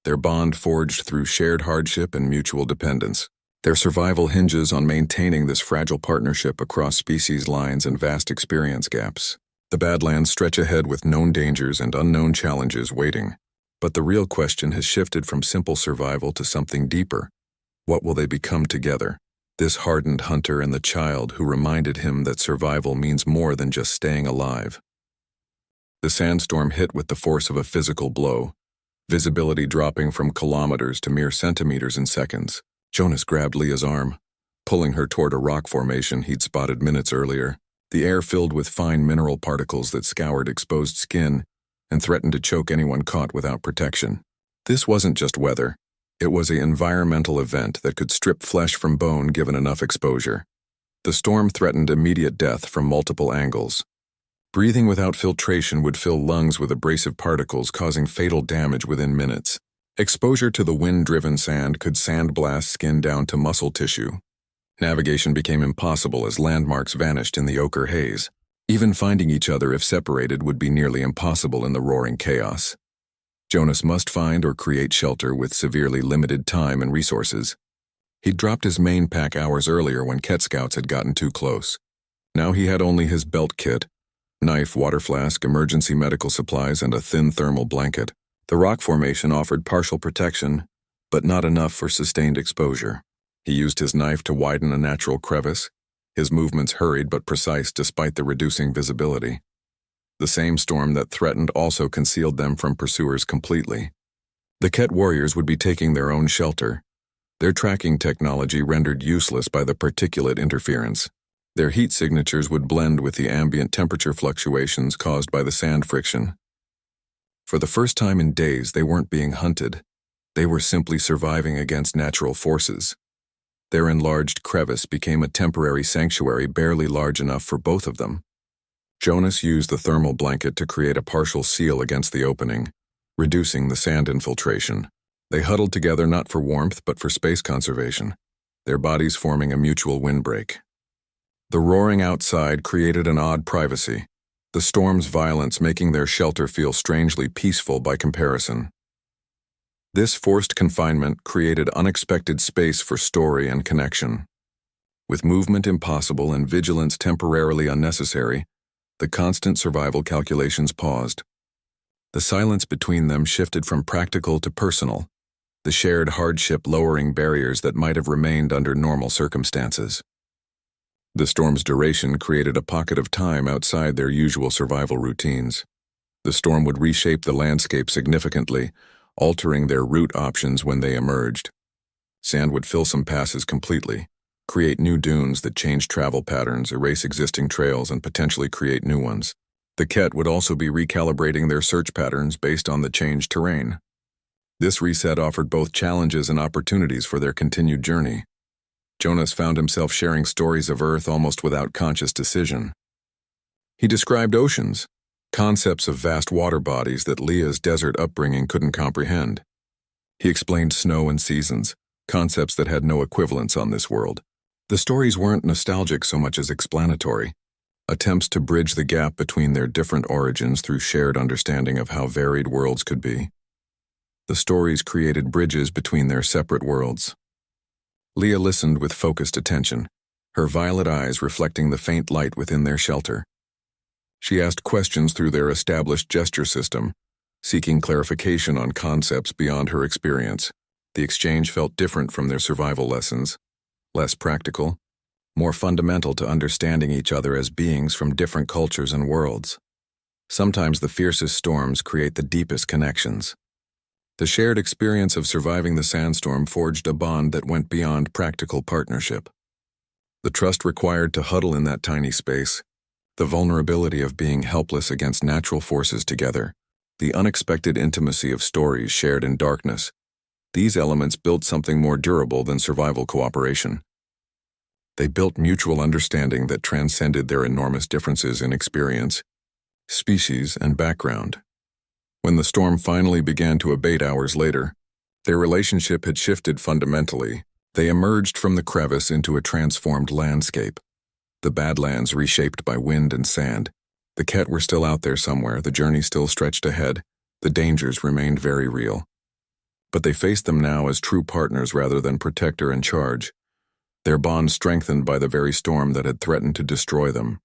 their bond forged through shared hardship and mutual dependence. Their survival hinges on maintaining this fragile partnership across species lines and vast experience gaps. The Badlands stretch ahead with known dangers and unknown challenges waiting. But the real question has shifted from simple survival to something deeper. What will they become together? This hardened hunter and the child who reminded him that survival means more than just staying alive. The sandstorm hit with the force of a physical blow, visibility dropping from kilometers to mere centimeters in seconds. Jonas grabbed Leah's arm, pulling her toward a rock formation he'd spotted minutes earlier. The air filled with fine mineral particles that scoured exposed skin, and threatened to choke anyone caught without protection. This wasn't just weather. It was an environmental event that could strip flesh from bone given enough exposure. The storm threatened immediate death from multiple angles. Breathing without filtration would fill lungs with abrasive particles, causing fatal damage within minutes. Exposure to the wind-driven sand could sandblast skin down to muscle tissue. Navigation became impossible as landmarks vanished in the ochre haze. Even finding each other if separated would be nearly impossible in the roaring chaos. Jonas must find or create shelter with severely limited time and resources. He'd dropped his main pack hours earlier when Ket Scouts had gotten too close. Now he had only his belt kit, knife, water flask, emergency medical supplies, and a thin thermal blanket. The rock formation offered partial protection, but not enough for sustained exposure. He used his knife to widen a natural crevice. His movements hurried but precise despite the reducing visibility. The same storm that threatened also concealed them from pursuers completely. The Ket warriors would be taking their own shelter, their tracking technology rendered useless by the particulate interference. Their heat signatures would blend with the ambient temperature fluctuations caused by the sand friction. For the first time in days, they weren't being hunted. They were simply surviving against natural forces. Their enlarged crevice became a temporary sanctuary barely large enough for both of them. Jonas used the thermal blanket to create a partial seal against the opening, reducing the sand infiltration. They huddled together not for warmth but for space conservation, their bodies forming a mutual windbreak. The roaring outside created an odd privacy, the storm's violence making their shelter feel strangely peaceful by comparison. This forced confinement created unexpected space for story and connection. With movement impossible and vigilance temporarily unnecessary, the constant survival calculations paused. The silence between them shifted from practical to personal, the shared hardship lowering barriers that might have remained under normal circumstances. The storm's duration created a pocket of time outside their usual survival routines. The storm would reshape the landscape significantly, altering their route options when they emerged. Sand would fill some passes completely, create new dunes that change travel patterns, erase existing trails, and potentially create new ones. The Ket would also be recalibrating their search patterns based on the changed terrain. This reset offered both challenges and opportunities for their continued journey. Jonas found himself sharing stories of Earth almost without conscious decision. He described oceans, concepts of vast water bodies that Leah's desert upbringing couldn't comprehend. He explained snow and seasons, concepts that had no equivalents on this world. The stories weren't nostalgic so much as explanatory, attempts to bridge the gap between their different origins through shared understanding of how varied worlds could be. The stories created bridges between their separate worlds. Leah listened with focused attention, her violet eyes reflecting the faint light within their shelter. She asked questions through their established gesture system, seeking clarification on concepts beyond her experience. The exchange felt different from their survival lessons, less practical, more fundamental to understanding each other as beings from different cultures and worlds. Sometimes the fiercest storms create the deepest connections. The shared experience of surviving the sandstorm forged a bond that went beyond practical partnership. The trust required to huddle in that tiny space, the vulnerability of being helpless against natural forces together, the unexpected intimacy of stories shared in darkness. These elements built something more durable than survival cooperation. They built mutual understanding that transcended their enormous differences in experience, species, and background. When the storm finally began to abate hours later, their relationship had shifted fundamentally. They emerged from the crevice into a transformed landscape. The Badlands reshaped by wind and sand. The Ket were still out there somewhere, the journey still stretched ahead, the dangers remained very real. But they faced them now as true partners rather than protector in charge, their bond strengthened by the very storm that had threatened to destroy them.